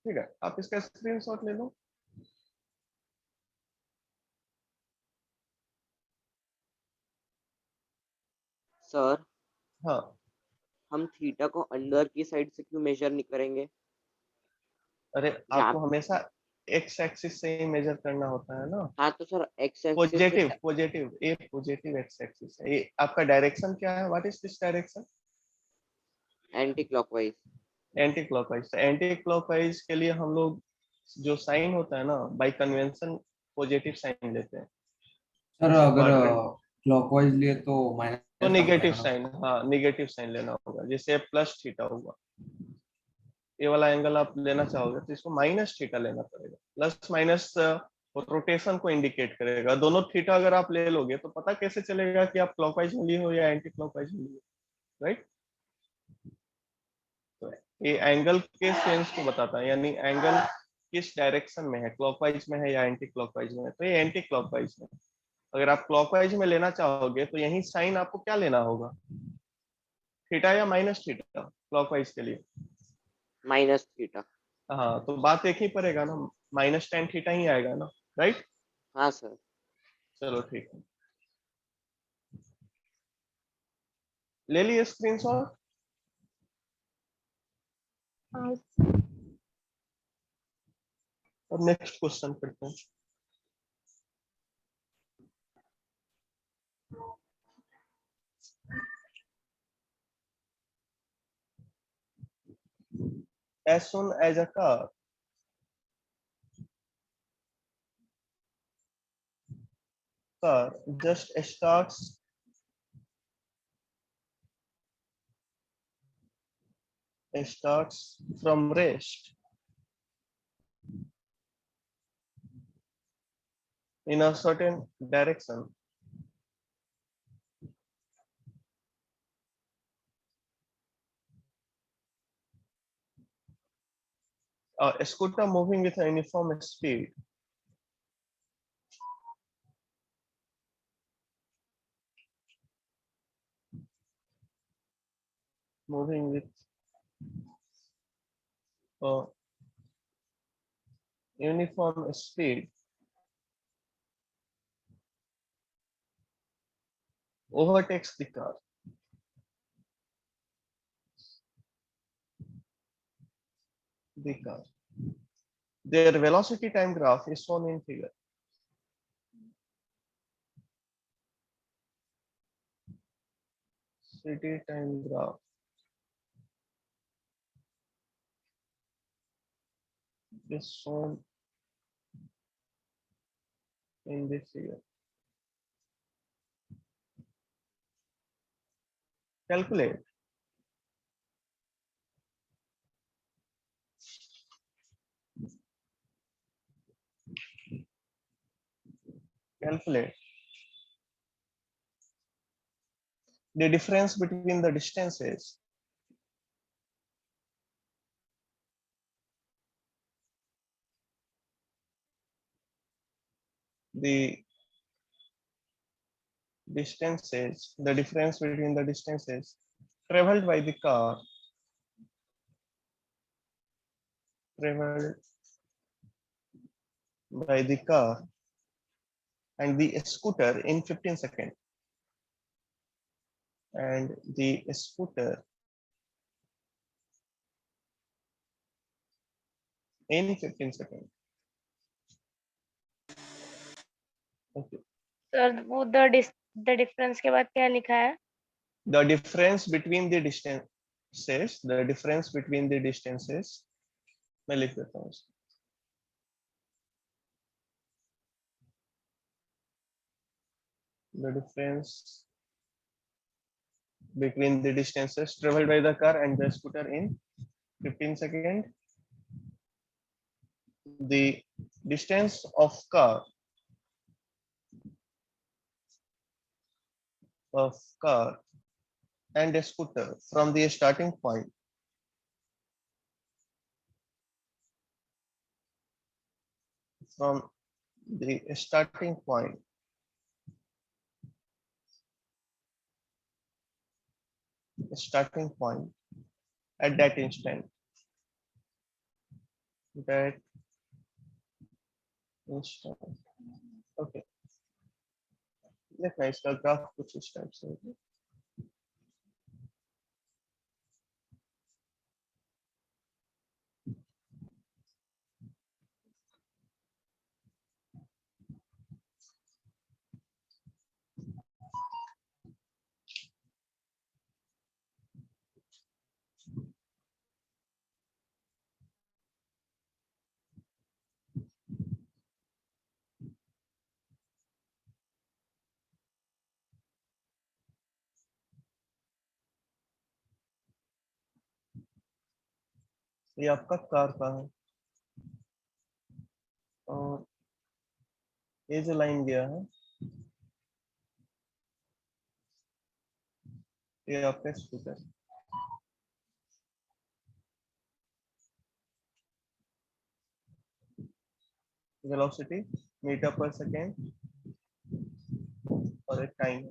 [SPEAKER 3] ठीक है, आप इसका स्क्रीनशॉट ले लो।
[SPEAKER 6] सर
[SPEAKER 3] हाँ,
[SPEAKER 6] हम थीटा को अंदर की साइड से क्यों मेजर नहीं करेंगे?
[SPEAKER 3] अरे
[SPEAKER 6] जहाँ
[SPEAKER 3] आपको हमेशा एक्स एक्सिस से ही मेजर करना होता है ना।
[SPEAKER 6] हाँ तो sir x axis
[SPEAKER 3] positive positive, ये पॉजिटिव एक्स एक्सिस है। ये आपका डायरेक्शन क्या है? What is this direction?
[SPEAKER 6] Anti clockwise.
[SPEAKER 3] Anti clockwise. Anti clockwise के लिए हम लोग जो साइन होता है ना, बाय कन्वेंशन पॉजिटिव साइन लेते हैं।
[SPEAKER 5] सर
[SPEAKER 3] जैसे
[SPEAKER 5] अगर
[SPEAKER 3] क्वाड्रेंट
[SPEAKER 5] क्लॉकवाइज लिए तो माइनस
[SPEAKER 3] तो
[SPEAKER 5] डालना
[SPEAKER 3] निगेटिव
[SPEAKER 5] पड़ेगा ना?
[SPEAKER 3] साइन, हाँ निगेटिव साइन लेना होगा। जैसे प्लस थीटा होगा, ये वाला एंगल आप लेना चाहोगे तो इसको माइनस थीटा लेना पड़ेगा। प्लस माइनस रोटेशन को इंडिकेट करेगा। दोनों थीटा अगर आप ले लोगे तो पता कैसे चलेगा कि आप क्लॉकवाइज में लिए हो या एंटी क्लॉकवाइज में लिए हो, राइट? तो ये एंगल के सेंस को बताता है, यानी एंगल किस डायरेक्शन में है, क्लॉकवाइज में है या एंटी क्लॉकवाइज में है। तो ये एंटी क्लॉकवाइज में। अगर आप क्लॉकवाइज में लेना चाहोगे तो यही साइन आपको क्या लेना होगा, थीटा या माइनस थीटा क्लॉकवाइज के लिए?
[SPEAKER 6] Minus theta.
[SPEAKER 3] हाँ, तो बात एक ही पड़ेगा ना, माइनस टेन थीटा ही आएगा ना, राइट?
[SPEAKER 6] हाँ सर।
[SPEAKER 3] चलो ठीक है, ले लिए स्क्रीनशॉट।
[SPEAKER 1] हाँ
[SPEAKER 3] अब नेक्स्ट क्वेश्चन करते हैं। As soon as a car just starts from rest in a certain direction, a scooter moving with a uniform speed moving with a uniform speed overtakes the car. Their velocity time graph is shown in figure. City time graph is shown in this figure. Calculate. Calculate the difference between the distances the the difference between the distances traveled by the car and the scooter in 15 seconds, and the scooter in 15 seconds. Okay.
[SPEAKER 4] Sir वो the difference के बाद क्या लिखा है?
[SPEAKER 3] The difference between the distances, मैं लिख देता हूँ इसको। The difference between the distances traveled by the car and the scooter in 15 seconds. The distance of car and a scooter from the starting point at that instant, okay, देखना इसका graph कुछ इस type से होगा। ये आपका car का है, और ये जो लाइन गया है ये आपका scooter. Velocity metre per second और एक टाइम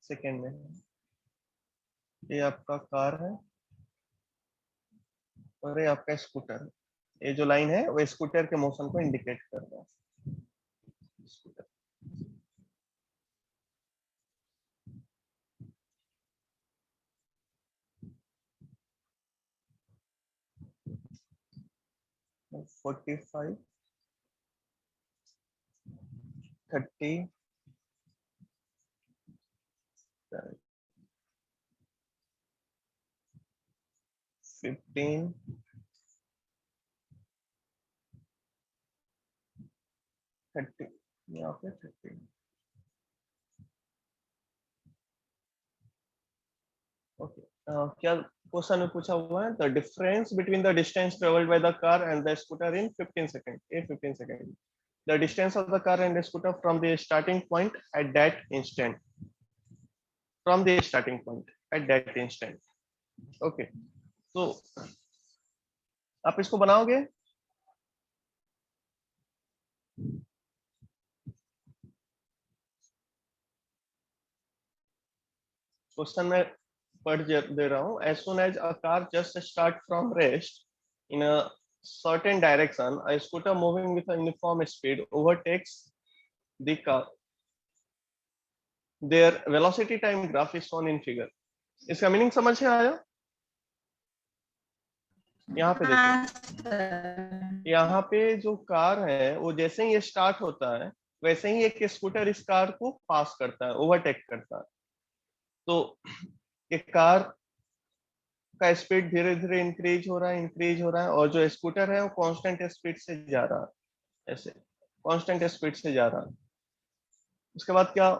[SPEAKER 3] सेकेंड में है। ये आपका कार है और ये आपका स्कूटर है। ये जो लाइन है वो स्कूटर के मोशन को इंडिकेट कर रहा है। स्कूटर 45 30 15 30 यहाँ पे 30। ओके, क्या क्वेश्चन में पूछा हुआ है the difference between the distance travelled by the car and the scooter in 15 second. A 15 second the distance of the car and scooter from the starting point at that instant, from the starting point at that instant. Okay, तो आप इसको बनाओगे। Question में पढ़ दे रहा हूँ। as soon as a car just start from rest in a certain direction, a scooter moving with a uniform speed overtakes the car. Their velocity time graph is shown in figure. इसका meaning समझ में आया? यहाँ पे देखो, यहाँ पे जो कार है वो जैसे ही ये स्टार्ट होता है वैसे ही एक स्कूटर इस कार को पास करता है, ओवरटेक करता है। तो ये कार का स्पीड धीरे धीरे इंक्रीज हो रहा है और जो स्कूटर है वो कांस्टेंट स्पीड से जा रहा है, ऐसे कांस्टेंट स्पीड से जा रहा है। उसके बाद क्या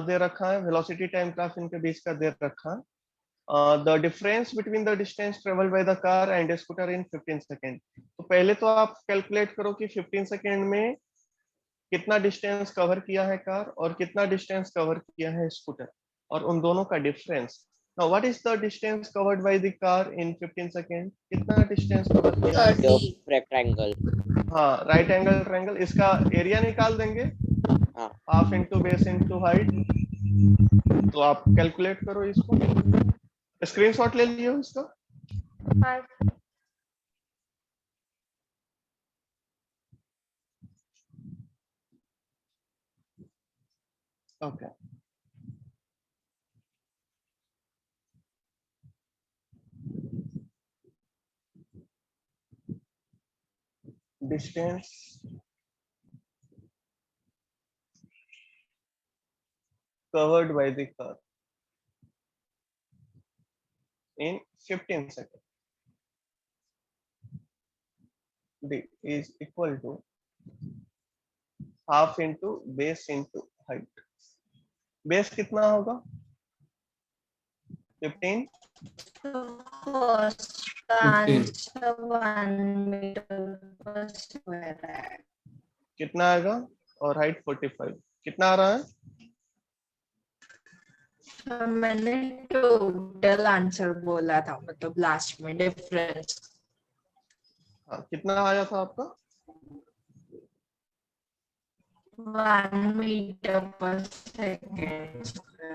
[SPEAKER 3] दे रखा है, वेलोसिटी टाइम ग्राफ इनके बीच का दे रखा है। The difference between the distance travelled by the car and scooter in 15 second. तो पहले तो आप कैलकुलेट करो कि 15 सेकेंड में कितना डिस्टेंस कवर किया है कार और कितना डिस्टेंस कवर किया है स्कूटर, और उन दोनों का difference. Now, what is the distance covered by the car in 15 seconds? कितना डिस्टेंस कवर किया है?
[SPEAKER 2] 30
[SPEAKER 6] रेक्टेंगल।
[SPEAKER 3] हाँ, राइट एंगल ट्रायंगल। इसका एरिया निकाल देंगे,
[SPEAKER 6] हाँ।
[SPEAKER 3] Half into base into height. तो आप कैलकुलेट करो इसको, स्क्रीनशॉट ले लियो इसका।
[SPEAKER 4] हाँ
[SPEAKER 3] okay, distance covered by the car in 15 seconds. D is equal to half into base into height. Base कितना होगा? 15। कितना आएगा? और हाइट 45। कितना आ रहा है?
[SPEAKER 7] मैंने टोटल आंसर बोला था, मतलब लास्ट में डिफरेंस।
[SPEAKER 3] हाँ, कितना आया था आपका?
[SPEAKER 7] 1 मीटर पर सेकेंड।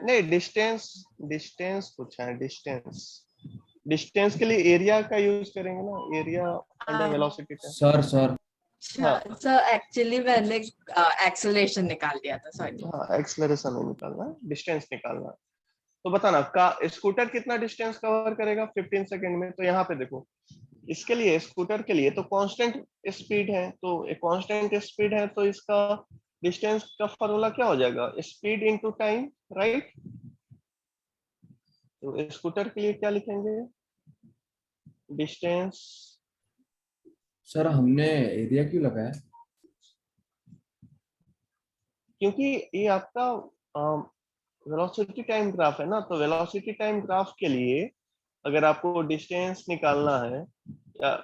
[SPEAKER 3] नहीं, डिस्टेंस पूछा है। डिस्टेंस के लिए एरिया का यूज करेंगे ना, एरिया अंडर वेलोसिटी का।
[SPEAKER 5] सर
[SPEAKER 7] सर एक्चुअली मैंने एक्सेलरेशन निकाल दिया था, सॉरी।
[SPEAKER 3] हाँ, एक्सेलरेशन नहीं निकालना, डिस्टेंस निकालना। तो बताना का स्कूटर कितना डिस्टेंस कवर करेगा 15 सेकंड में। तो यहाँ पे देखो, इसके लिए स्कूटर के लिए तो कांस्टेंट स्पीड है, तो एक कांस्टेंट स्पीड है तो इसका डिस्टेंस का फॉर्मूला क्या हो जाएगा? Speed into time, right. तो स्कूटर के लिए क्या लिखेंगे? डिस्टेंस।
[SPEAKER 5] सर हमने एरिया क्यों लगाया?
[SPEAKER 3] क्योंकि ये आपका वेलोसिटी टाइम ग्राफ है ना, तो वेलोसिटी टाइम ग्राफ के लिए अगर आपको डिस्टेंस निकालना है या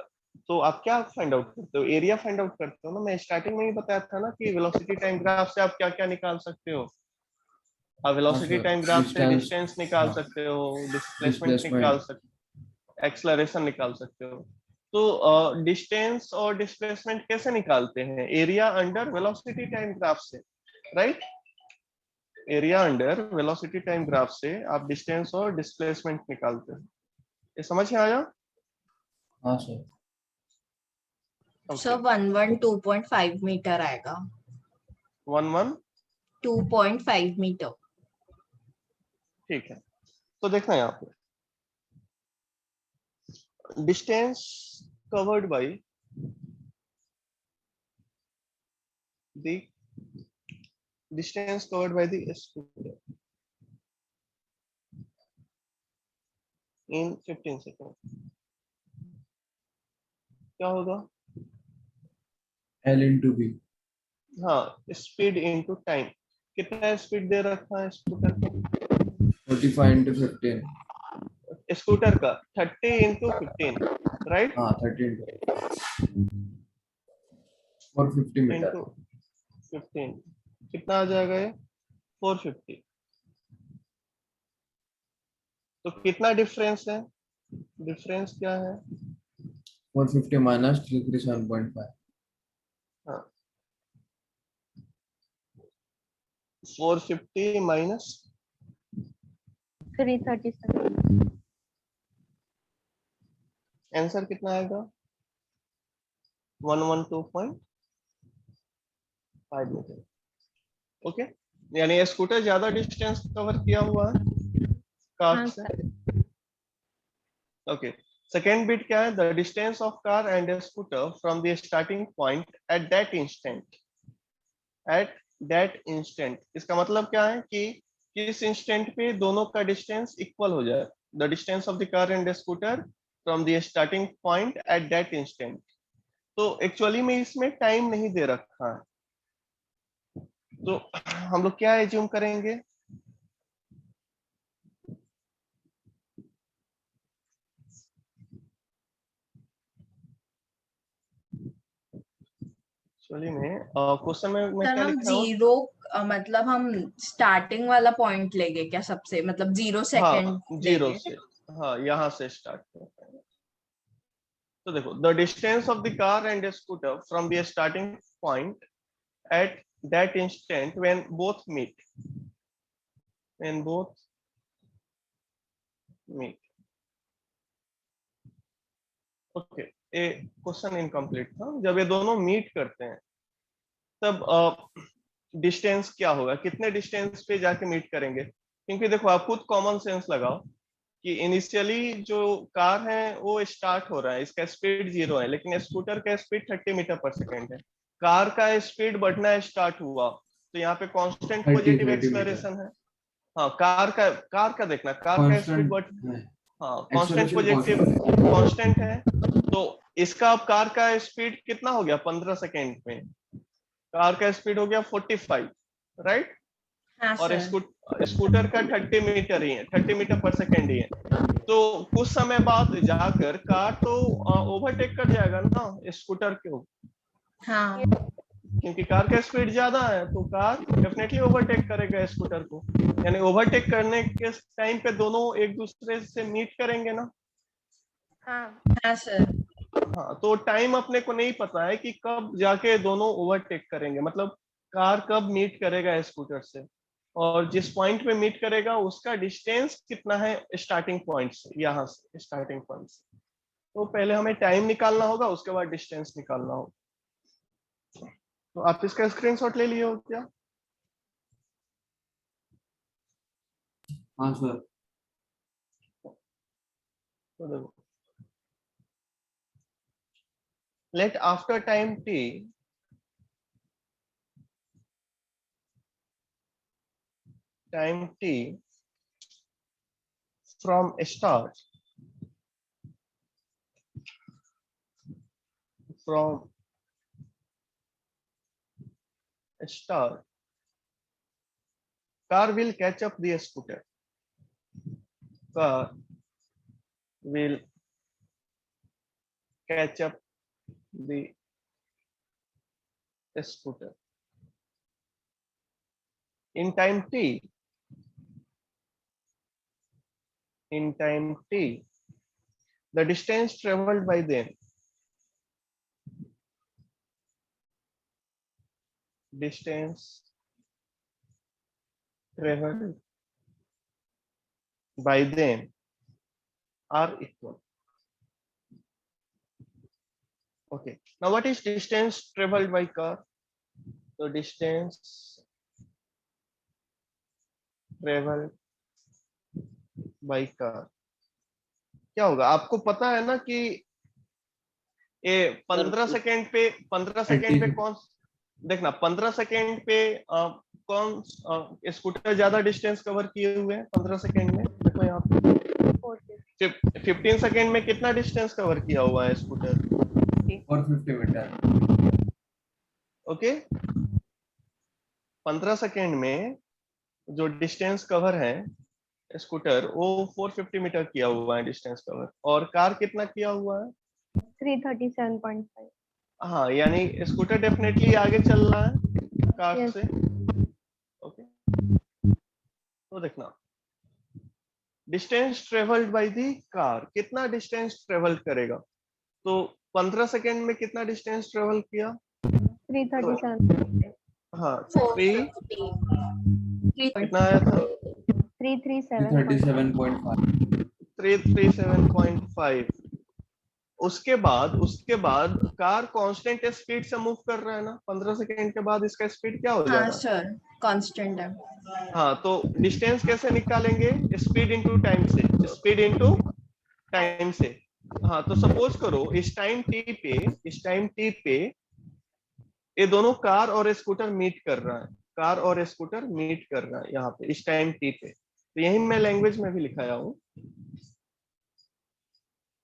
[SPEAKER 3] तो आप क्या फाइंड आउट करते हो? एरिया फाइंड आउट करते हो ना। मैं स्टार्टिंग में ही बताया था ना कि वेलोसिटी टाइम ग्राफ से आप क्या क्या निकाल सकते हो। आप वेलोसिटी
[SPEAKER 5] सर,
[SPEAKER 3] टाइम ग्राफ से
[SPEAKER 5] डिस्टेंस,
[SPEAKER 3] डिस्टेंस निकाल
[SPEAKER 5] हाँ,
[SPEAKER 3] सकते हो, डिस्प्लेसमेंट निकाल
[SPEAKER 5] डिस्प्लेसमेंट,
[SPEAKER 3] सकते हो, एक्सलरेशन निकाल सकते हो। तो डिस्टेंस और डिस्प्लेसमेंट कैसे निकालते हैं? Area under velocity time graph से, right? Area under velocity time graph से आप डिस्टेंस और डिस्प्लेसमेंट निकालते हो। ये समझ में आया?
[SPEAKER 5] हाँ सर।
[SPEAKER 7] सर 112.5 मीटर आएगा।
[SPEAKER 3] 11
[SPEAKER 7] 2.5 मीटर।
[SPEAKER 3] ठीक है। तो देखना यहाँ पे distance covered by the distance covered by the scooter in 15 seconds क्या होगा?
[SPEAKER 5] L into B,
[SPEAKER 3] हाँ, स्पीड इनटू टाइम। कितना स्पीड दे रखा है स्कूटर का?
[SPEAKER 5] 45 into 15,
[SPEAKER 3] स्कूटर का 30 इंटू 15, राइट?
[SPEAKER 5] हाँ 30 और 50 मीटर।
[SPEAKER 3] इंटू 15 कितना आ जाएगा ये? 450। तो कितना डिफरेंस है? डिफरेंस क्या है?
[SPEAKER 5] 450 minus 337.5,
[SPEAKER 3] हाँ, 450 माइनस
[SPEAKER 1] 337।
[SPEAKER 3] आंसर कितना आएगा? 112.5 मीटर। ओके, यानी स्कूटर ज्यादा डिस्टेंस कवर किया हुआ है कार
[SPEAKER 1] हाँ
[SPEAKER 3] से।
[SPEAKER 1] सर।
[SPEAKER 3] ओके, सेकेंड बिट क्या है? The distance of car and scooter from the starting point at that instant. Eight that instant इसका मतलब क्या है कि किस इंस्टेंट पे दोनों का डिस्टेंस इक्वल हो जाए। The distance of the car and scooter from the starting point at that instant. तो एक्चुअली में इसमें टाइम नहीं दे रखा है, तो हम लोग क्या एज्यूम करेंगे? एक्चुअली में क्वेश्चन में
[SPEAKER 7] सर
[SPEAKER 3] क्या
[SPEAKER 7] हम
[SPEAKER 3] लिखा हुआ?
[SPEAKER 7] जीरो मतलब हम स्टार्टिंग वाला पॉइंट लेंगे क्या सबसे, मतलब 0 सेकेंड
[SPEAKER 3] हाँ, जीरो
[SPEAKER 7] लेंगे?
[SPEAKER 3] से, हाँ यहाँ से स्टार्ट करते हैं। तो देखो, the distance of the car and scooter from the starting point at that instant when both meet. When both meet. Okay, ये क्वेश्चन इनकम्प्लीट था। जब ये दोनों मीट करते हैं तब डिस्टेंस क्या होगा? कितने डिस्टेंस पे जाके मीट करेंगे? क्योंकि देखो, आप खुद कॉमन सेंस लगाओ कि इनिशियली जो कार है वो स्टार्ट हो रहा है, इसका स्पीड 0 है, लेकिन स्कूटर का स्पीड 30 मीटर पर सेकेंड है। कार का स्पीड बढ़ना स्टार्ट हुआ तो यहाँ पे कांस्टेंट
[SPEAKER 5] 30
[SPEAKER 3] पॉजिटिव
[SPEAKER 5] 30 मीटर
[SPEAKER 3] एक्सेलरेशन है। हाँ, कार का देखना, कार का स्पीड बढ़,
[SPEAKER 5] कांस्टेंट है,
[SPEAKER 3] हाँ constant
[SPEAKER 5] acceleration
[SPEAKER 3] positive
[SPEAKER 5] constant.
[SPEAKER 3] Constant है। तो इसका अब कार का स्पीड कितना हो गया 15 सेकेंड में? कार का स्पीड हो गया 45, राइट?
[SPEAKER 7] हाँ
[SPEAKER 3] और
[SPEAKER 7] सर।
[SPEAKER 3] स्कूटर का 30 मीटर ही है, 30 मीटर पर सेकेंड ही है। तो कुछ समय बाद जाकर कार तो ओवरटेक कर जाएगा ना स्कूटर को,
[SPEAKER 7] हाँ
[SPEAKER 3] क्योंकि कार का स्पीड ज्यादा है, तो कार डेफिनेटली ओवरटेक करेगा स्कूटर को। यानी ओवरटेक करने के टाइम पे दोनों एक दूसरे से मीट करेंगे ना।
[SPEAKER 4] हाँ
[SPEAKER 7] हाँ सर।
[SPEAKER 3] हाँ, तो टाइम अपने को नहीं पता है कि कब जाके दोनों ओवरटेक करेंगे, मतलब कार कब मीट करेगा स्कूटर से, और जिस पॉइंट पे मीट करेगा उसका डिस्टेंस कितना है स्टार्टिंग पॉइंट से, यहाँ से स्टार्टिंग पॉइंट से। तो पहले हमें टाइम निकालना होगा, उसके बाद डिस्टेंस निकालना होगा। तो आप इसका स्क्रीनशॉट ले लिए हो क्या?
[SPEAKER 5] हाँ सर।
[SPEAKER 3] तो देखो, let after time t from start car will catch up the scooter. car will catch up the scooter in time t. In time t, the distance traveled by them, distance traveled by them are equal. Okay, now what is distance traveled by car? So distance traveled by car क्या होगा? आपको पता है ना कि ये 15 second पे 15 second पे कौन, देखना 15 सेकेंड पे कौन स्कूटर ज्यादा डिस्टेंस कवर किए हुए हैं 15 सेकेंड में? देखो यहाँ पे 15 सेकेंड में कितना डिस्टेंस कवर किया हुआ है स्कूटर?
[SPEAKER 5] 450 मीटर।
[SPEAKER 3] ओके, 15 सेकेंड में जो डिस्टेंस कवर है स्कूटर वो 450 मीटर किया हुआ है डिस्टेंस कवर, और कार कितना किया हुआ है?
[SPEAKER 1] 337.5.
[SPEAKER 3] हाँ, यानी स्कूटर डेफिनेटली आगे चल रहा है कार
[SPEAKER 1] Yes.
[SPEAKER 3] से। ओके, तो देखना distance travelled by the car, कितना डिस्टेंस ट्रेवल करेगा? तो 15 सेकेंड में कितना डिस्टेंस ट्रेवल किया?
[SPEAKER 1] 337.
[SPEAKER 3] हाँ, 3 कितना आया था?
[SPEAKER 1] 337.
[SPEAKER 5] 37.5।
[SPEAKER 3] 337.5। उसके बाद कार कांस्टेंट स्पीड से मूव कर रहा है ना, 15 सेकेंड के बाद इसका स्पीड क्या हो
[SPEAKER 7] हाँ
[SPEAKER 3] जाएगा?
[SPEAKER 7] सर, कांस्टेंट है।
[SPEAKER 3] हाँ, तो डिस्टेंस कैसे निकालेंगे? स्पीड इनटू टाइम से, स्पीड इनटू टाइम से। हाँ, तो सपोज करो इस टाइम टी पे ये दोनों कार और स्कूटर मीट कर रहा है, कार और स्कूटर मीट कर रहा है यहाँ पे इस टाइम टी पे। तो यही मैं लैंग्वेज में भी लिखाया हूँ,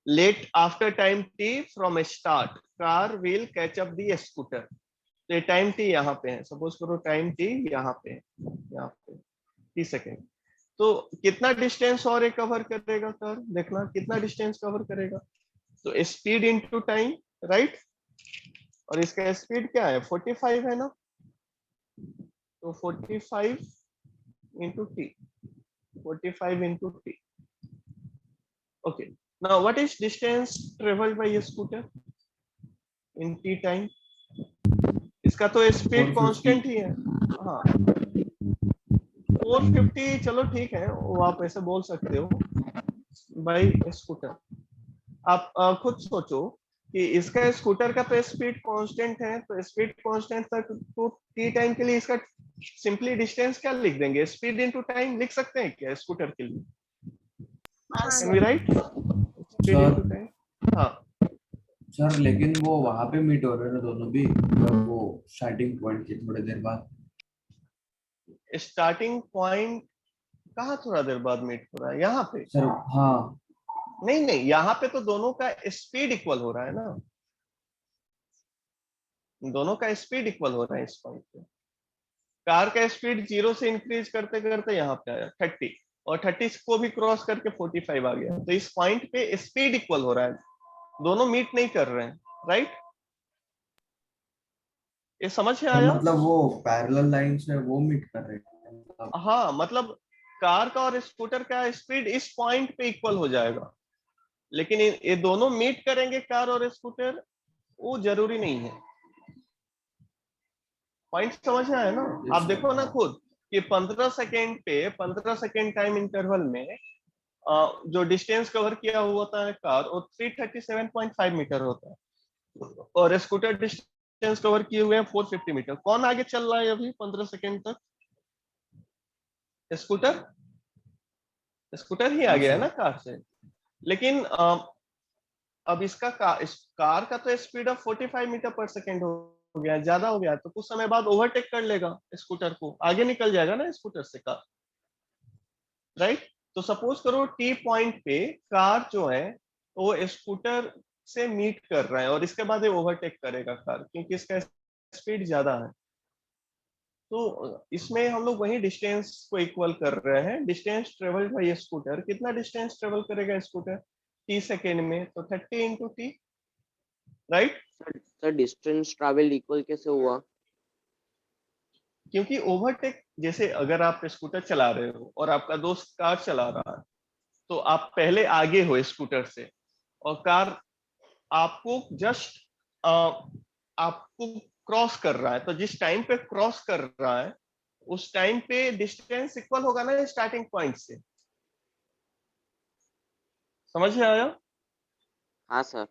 [SPEAKER 3] let after time t from start car will catch up the scooter. तो ये टाइम टी यहाँ पे है, सपोज करो टाइम टी यहाँ पे है, यहाँ पे 30 सेकेंड। तो कितना डिस्टेंस और ये कवर करेगा कार? देखना कितना डिस्टेंस कवर करेगा। तो स्पीड इनटू टाइम, राइट, और इसका स्पीड क्या है? 45 है ना, तो 45 into T, 45 into T. Okay, now what is distance travelled bye A scooter in T time? इसका तो स्पीड
[SPEAKER 5] 450
[SPEAKER 3] कांस्टेंट ही है। हाँ, 450, चलो ठीक है, वो आप ऐसे बोल सकते हो बाय स्कूटर। आप खुद सोचो कि इसका स्कूटर का तो स्पीड कांस्टेंट है, तो स्पीड कांस्टेंट तक तो टी टाइम के लिए इसका सिंपली डिस्टेंस क्या लिख देंगे? स्पीड इनटू टाइम लिख सकते हैं क्या स्कूटर के लिए? Can we write speed into time? हाँ
[SPEAKER 5] सर, लेकिन वो वहां पे मीट हो रहे हैं ना दोनों भी, मतलब वो स्टार्टिंग पॉइंट के थोड़ी देर बाद।
[SPEAKER 3] स्टार्टिंग पॉइंट कहाँ थोड़ा देर बाद मीट हो रहा है? यहाँ पे?
[SPEAKER 5] सर हाँ,
[SPEAKER 3] नहीं, यहाँ पे तो दोनों का स्पीड इक्वल हो रहा है ना, दोनों का स्पीड इक्वल हो रहा है इस पॉइंट पे। कार का स्पीड 0 से इंक्रीज करते करते यहाँ पे आया 30, और 30 को भी क्रॉस करके 45 आ गया। तो इस पॉइंट पे स्पीड इक्वल हो रहा है, दोनों मीट नहीं कर रहे हैं, राइट? ये समझ में
[SPEAKER 5] सर
[SPEAKER 3] आया?
[SPEAKER 5] मतलब वो पैरेलल लाइन से वो मीट कर रहे हैं मतलब।
[SPEAKER 3] हाँ, मतलब कार का और स्कूटर का स्पीड इस पॉइंट पे इक्वल हो जाएगा, लेकिन ये दोनों मीट करेंगे कार और स्कूटर, वो जरूरी नहीं है। पॉइंट समझ में आया ना? आप देखो ना खुद कि 15 सेकेंड टाइम इंटरवल में जो डिस्टेंस कवर किया हुआ होता है कार, वो 337.5 मीटर होता है, और स्कूटर डिस्टेंस कवर किए हुए हैं 450 मीटर। कौन आगे चल रहा है अभी 15 सेकेंड तक? स्कूटर, स्कूटर ही आगे है ना कार से। लेकिन अब इस कार का तो speed of 45 metre per second हो गया, ज्यादा हो गया, तो कुछ समय बाद ओवरटेक कर लेगा स्कूटर को, आगे निकल जाएगा ना स्कूटर से कार, राइट? तो सपोज करो टी पॉइंट पे कार जो है वो स्कूटर से मीट कर रहा है, और इसके बाद ये ओवरटेक करेगा कार, क्योंकि इसका स्पीड ज्यादा है। तो इसमें हम लोग वही डिस्टेंस को इक्वल कर रहे हैं। डिस्टेंस ट्रेवल्ड बाय स्कूटर, कितना डिस्टेंस ट्रेवल करेगा स्कूटर? t सेकेंड में, तो 30 into T, right.
[SPEAKER 6] Sir distance travel equal कैसे हुआ?
[SPEAKER 3] क्योंकि ओवरटेक, जैसे अगर आप स्कूटर चला रहे हो और आपका दोस्त कार चला रहा है, तो आप पहले आगे हो स्कूटर से, और कार आपको जस्ट आपको क्रॉस कर रहा है, तो जिस टाइम पे क्रॉस कर रहा है उस टाइम पे डिस्टेंस इक्वल होगा ना स्टार्टिंग पॉइंट से। समझ में आया?
[SPEAKER 6] हाँ सर।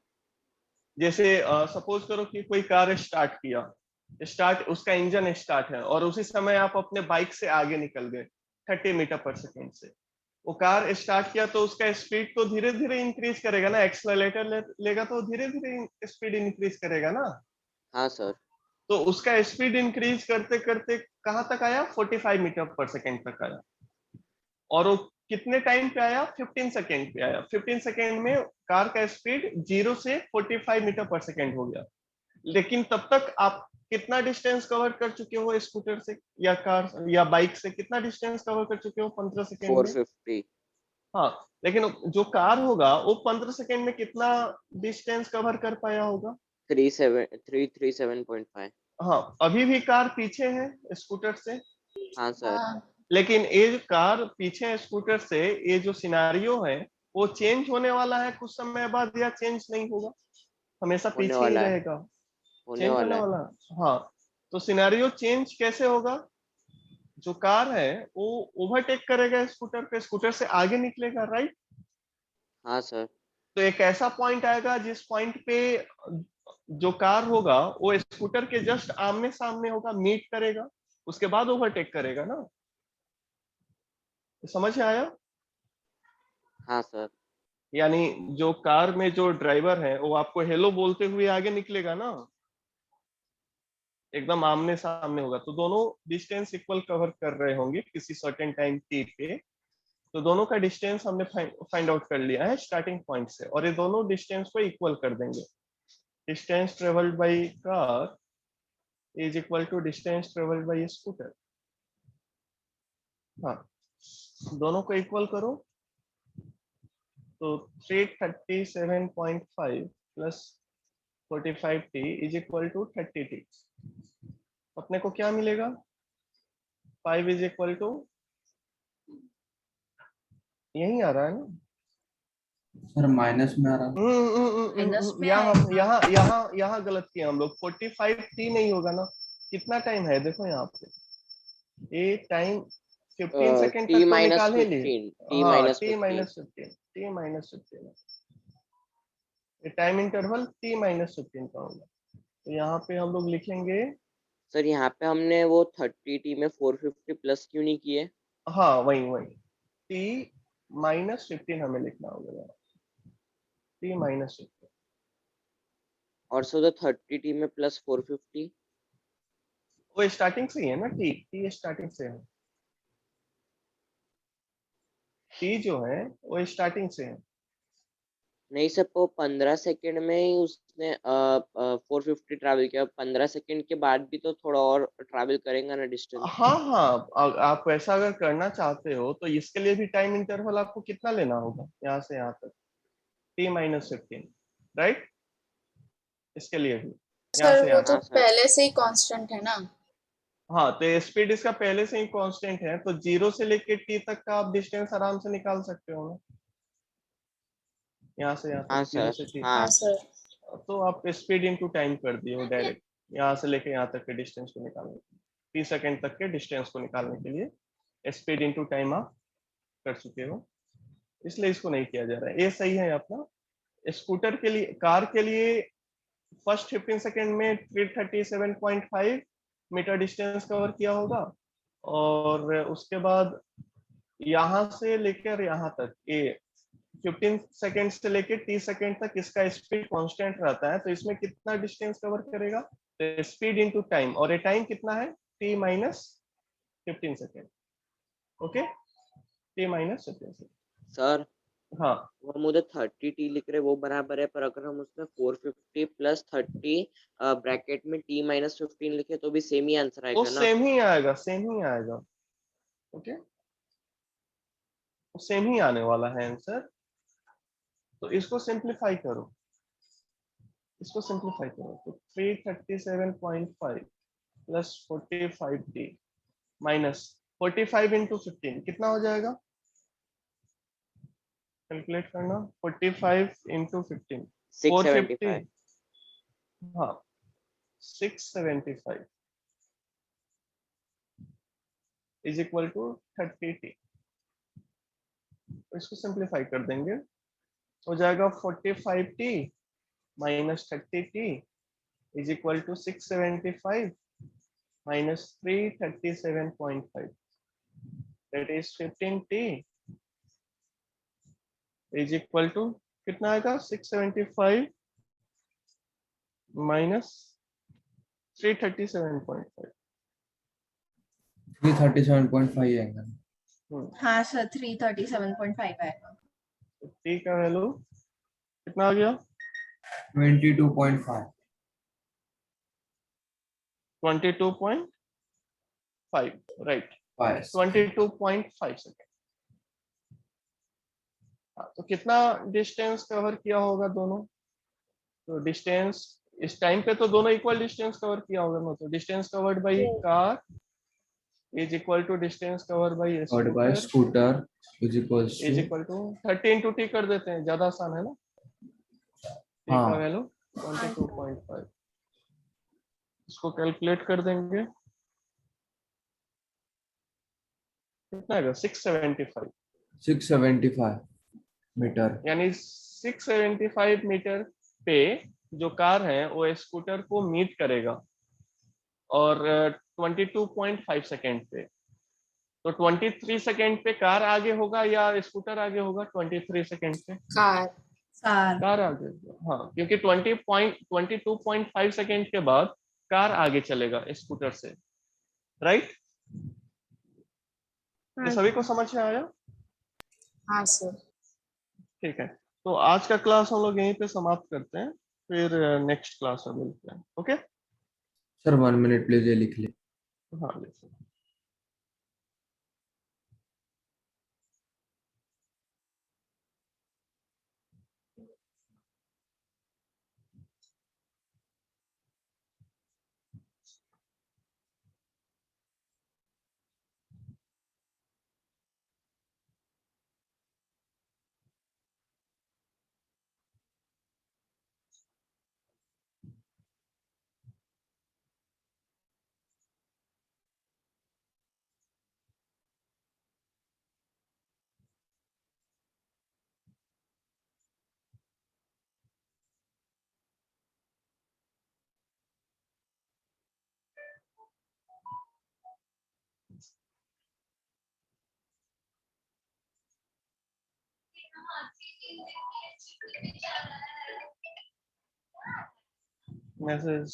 [SPEAKER 3] जैसे सपोज करो कि कोई कार स्टार्ट किया, स्टार्ट उसका इंजन स्टार्ट है, और उसी समय आप अपने बाइक से आगे निकल गए 30 मीटर पर सेकेंड से। वो कार स्टार्ट किया तो उसका स्पीड तो धीरे धीरे इंक्रीज करेगा ना, एक्सेलरेटर लेगा तो धीरे धीरे स्पीड इंक्रीज करेगा ना।
[SPEAKER 6] हाँ सर।
[SPEAKER 3] तो उसका स्पीड इंक्रीज करते करते कहां तक आया? 45 मीटर पर सेकेंड तक आया। और वो कितने टाइम पे आया? 15 सेकेंड पे आया। 15 सेकेंड में कार का स्पीड 0 से 45 मीटर पर सेकेंड हो गया। लेकिन तब तक आप कितना डिस्टेंस कवर कर चुके हो स्कूटर से या कार या बाइक से? कितना डिस्टेंस कवर कर चुके हो 15 सेकेंड में?
[SPEAKER 6] 450।
[SPEAKER 3] हाँ, लेकिन जो कार होगा वो 15 सेकेंड में कितना डिस्टेंस कवर कर पाया होगा?
[SPEAKER 6] 337.5।
[SPEAKER 3] हाँ, अभी भी कार पीछे है स्कूटर से।
[SPEAKER 6] हाँ सर।
[SPEAKER 2] हाँ
[SPEAKER 3] लेकिन ये कार पीछे है स्कूटर से, ये जो सिनारियो है वो चेंज होने वाला है कुछ समय बाद, या चेंज नहीं होगा? हमेशा
[SPEAKER 6] होने
[SPEAKER 3] पीछे ही
[SPEAKER 6] वाला है।
[SPEAKER 3] रहेगा।
[SPEAKER 6] होने
[SPEAKER 3] चेंज होने
[SPEAKER 6] वाला है।
[SPEAKER 3] वाला है। हाँ, तो सिनेरियो चेंज कैसे होगा? जो कार है वो ओवरटेक करेगा स्कूटर पे, स्कूटर से आगे निकलेगा, राइट।
[SPEAKER 6] हाँ सर।
[SPEAKER 3] तो एक ऐसा पॉइंट आएगा जिस पॉइंट पे जो कार होगा वो स्कूटर के जस्ट आमने सामने होगा, मीट करेगा, उसके बाद ओवरटेक करेगा ना। समझ में आया?
[SPEAKER 6] हाँ सर।
[SPEAKER 3] यानी जो कार में जो ड्राइवर है वो आपको हेलो बोलते हुए आगे निकलेगा ना, एकदम आमने सामने होगा, तो दोनों डिस्टेंस इक्वल कवर कर रहे होंगे किसी सर्टेन टाइम टी पे। तो दोनों का डिस्टेंस हमने फाइंड आउट कर लिया है स्टार्टिंग पॉइंट से, और ये दोनों डिस्टेंस को इक्वल कर देंगे। Distance travelled by car is equal to distance travelled by scooter. हाँ, दोनों को इक्वल करो तो 337.5 plus 45t is equal to 30t। अपने को क्या मिलेगा? 5 इज इक्वल टू, यही आ रहा है ना?
[SPEAKER 5] सर माइनस में आ रहा है।
[SPEAKER 7] माइनस में
[SPEAKER 3] यहाँ
[SPEAKER 7] आएगा।
[SPEAKER 3] यहाँ यहाँ यहाँ गलत किया हम लोग। 45t नहीं होगा ना? कितना टाइम है देखो यहाँ पे, ये टाइम 15 सेकेंड
[SPEAKER 6] टी
[SPEAKER 3] तक तो
[SPEAKER 6] माइनस
[SPEAKER 3] निकाल ही लिए।
[SPEAKER 6] 15। टी
[SPEAKER 3] हाँ,
[SPEAKER 6] minus
[SPEAKER 3] t
[SPEAKER 6] 15।
[SPEAKER 3] Minus 15, t minus 15, ये टाइम इंटरवल t माइनस 15 का होगा। तो यहाँ पे हम लोग लिखेंगे,
[SPEAKER 6] सर यहाँ पे हमने वो 30t में 450 प्लस क्यों नहीं किए?
[SPEAKER 3] हाँ वही वही, t माइनस 15 हमें लिखना होगा, t माइनस 15।
[SPEAKER 6] और सर 30t में प्लस 450।
[SPEAKER 3] वो स्टार्टिंग से ही है ना, t स्टार्टिंग से है, t जो है वो स्टार्टिंग से है।
[SPEAKER 6] नहीं सर, वो 15 सेकंड में ही उसने 450 ट्रैवल किया। 15 सेकंड के बाद भी तो थोड़ा और ट्रैवल करेंगे ना डिस्टेंस।
[SPEAKER 3] हाँ हाँ, आप वैसा अगर करना चाहते हो तो इसके लिए भी टाइम इंटरवल आपको कितना लेना होगा यहाँ से यहाँ तक? t minus 15, right. इसके लिए भी यहाँ
[SPEAKER 2] सर,
[SPEAKER 3] से
[SPEAKER 2] वो
[SPEAKER 3] यहाँ
[SPEAKER 2] तो
[SPEAKER 3] तक।
[SPEAKER 6] हाँ सर।
[SPEAKER 2] पहले से ही कांस्टेंट है ना।
[SPEAKER 3] हाँ, तो स्पीड इसका पहले से ही कांस्टेंट है, तो 0 से लेके t तक का आप डिस्टेंस आराम से निकाल सकते हो ना, यहाँ से यहाँ
[SPEAKER 6] हाँ
[SPEAKER 3] तक 0
[SPEAKER 6] सर।
[SPEAKER 3] से t।
[SPEAKER 2] हाँ
[SPEAKER 6] हाँ।
[SPEAKER 2] सर।
[SPEAKER 3] तो आप स्पीड इनटू टाइम कर दिए हो डायरेक्ट, यहाँ से लेके यहाँ तक के डिस्टेंस को निकालने के लिए, 30 सेकेंड तक के डिस्टेंस को निकालने के लिए स्पीड इनटू टाइम आप कर चुके हो, इसलिए इसको नहीं किया जा रहा है। ये सही है अपना। स्कूटर के लिए, कार के लिए फर्स्ट 15 सेकेंड में 337.5 मीटर डिस्टेंस कवर किया होगा, और उसके बाद यहाँ से लेकर यहाँ तक ये 15 सेकेंड से लेकर 30 सेकेंड तक इसका स्पीड कांस्टेंट रहता है, तो इसमें कितना डिस्टेंस कवर करेगा? तो स्पीड इनटू टाइम, और ये टाइम कितना है? t minus 15 second. Okay, t minus 15 second.
[SPEAKER 6] Sir
[SPEAKER 3] हाँ,
[SPEAKER 6] वो हम उधर 30t लिख रहे वो बराबर है, पर अगर हम उसमें 450 प्लस 30 ब्रैकेट में t माइनस 15 लिखे तो भी सेम ही आंसर
[SPEAKER 3] वो
[SPEAKER 6] आएगा ना?
[SPEAKER 3] सेम ही आएगा, सेम ही आएगा। ओके, सेम ही आने वाला है आंसर। तो इसको सिंप्लीफाई करो, इसको सिंप्लीफाई करो, तो 337.5 प्लस 45t माइनस 45 इंटू 15 कितना हो जाएगा, कैलकुलेट करना, 45 इंटू 15 450,
[SPEAKER 6] 675
[SPEAKER 3] हाँ 675 इज इक्वल टू 30t। तो इसको सिंप्लीफाई कर देंगे, हो जाएगा 45t minus 30t is equal to 675 minus 337.5 that is 15t is equal to कितना आएगा, 675 माइनस 337.5।
[SPEAKER 5] 337.5 एंगल।
[SPEAKER 7] हाँ सर 337.5 आएगा।
[SPEAKER 3] t का वैल्यू कितना आ गया,
[SPEAKER 5] 22.5।
[SPEAKER 3] 22.5 राइट, 22.5 सेकेंड। तो कितना डिस्टेंस कवर किया होगा दोनों, तो डिस्टेंस इस टाइम पे तो दोनों इक्वल डिस्टेंस कवर किया होगा ना, तो distance covered by car is equal to distance covered by
[SPEAKER 5] और by scooter is
[SPEAKER 3] is equal to 30 into T कर देते हैं, ज्यादा आसान है ना, टी का
[SPEAKER 5] हाँ
[SPEAKER 3] वैल्यू 22.5, इसको कैलकुलेट कर देंगे, कितना आएगा 675,
[SPEAKER 5] 675 मीटर।
[SPEAKER 3] यानी 675 मीटर पे जो कार है वो स्कूटर को मीट करेगा, और 22.5 सेकेंड पे, तो 23 सेकेंड पे कार आगे होगा या स्कूटर आगे होगा, 23 सेकेंड पे
[SPEAKER 2] कार
[SPEAKER 3] कार आगे होगा, हाँ क्योंकि 22.5 सेकेंड के बाद कार आगे चलेगा स्कूटर से, राइट। ये
[SPEAKER 1] हाँ
[SPEAKER 3] सभी को समझ में आया,
[SPEAKER 2] हाँ सर।
[SPEAKER 3] ठीक है। तो आज का क्लास हम लोग यहीं पे समाप्त करते हैं, फिर नेक्स्ट क्लास में मिलते हैं, ओके।
[SPEAKER 5] सर 1 मिनट प्लीज, ये लिख ले।
[SPEAKER 3] हाँ लिखो। मैसेज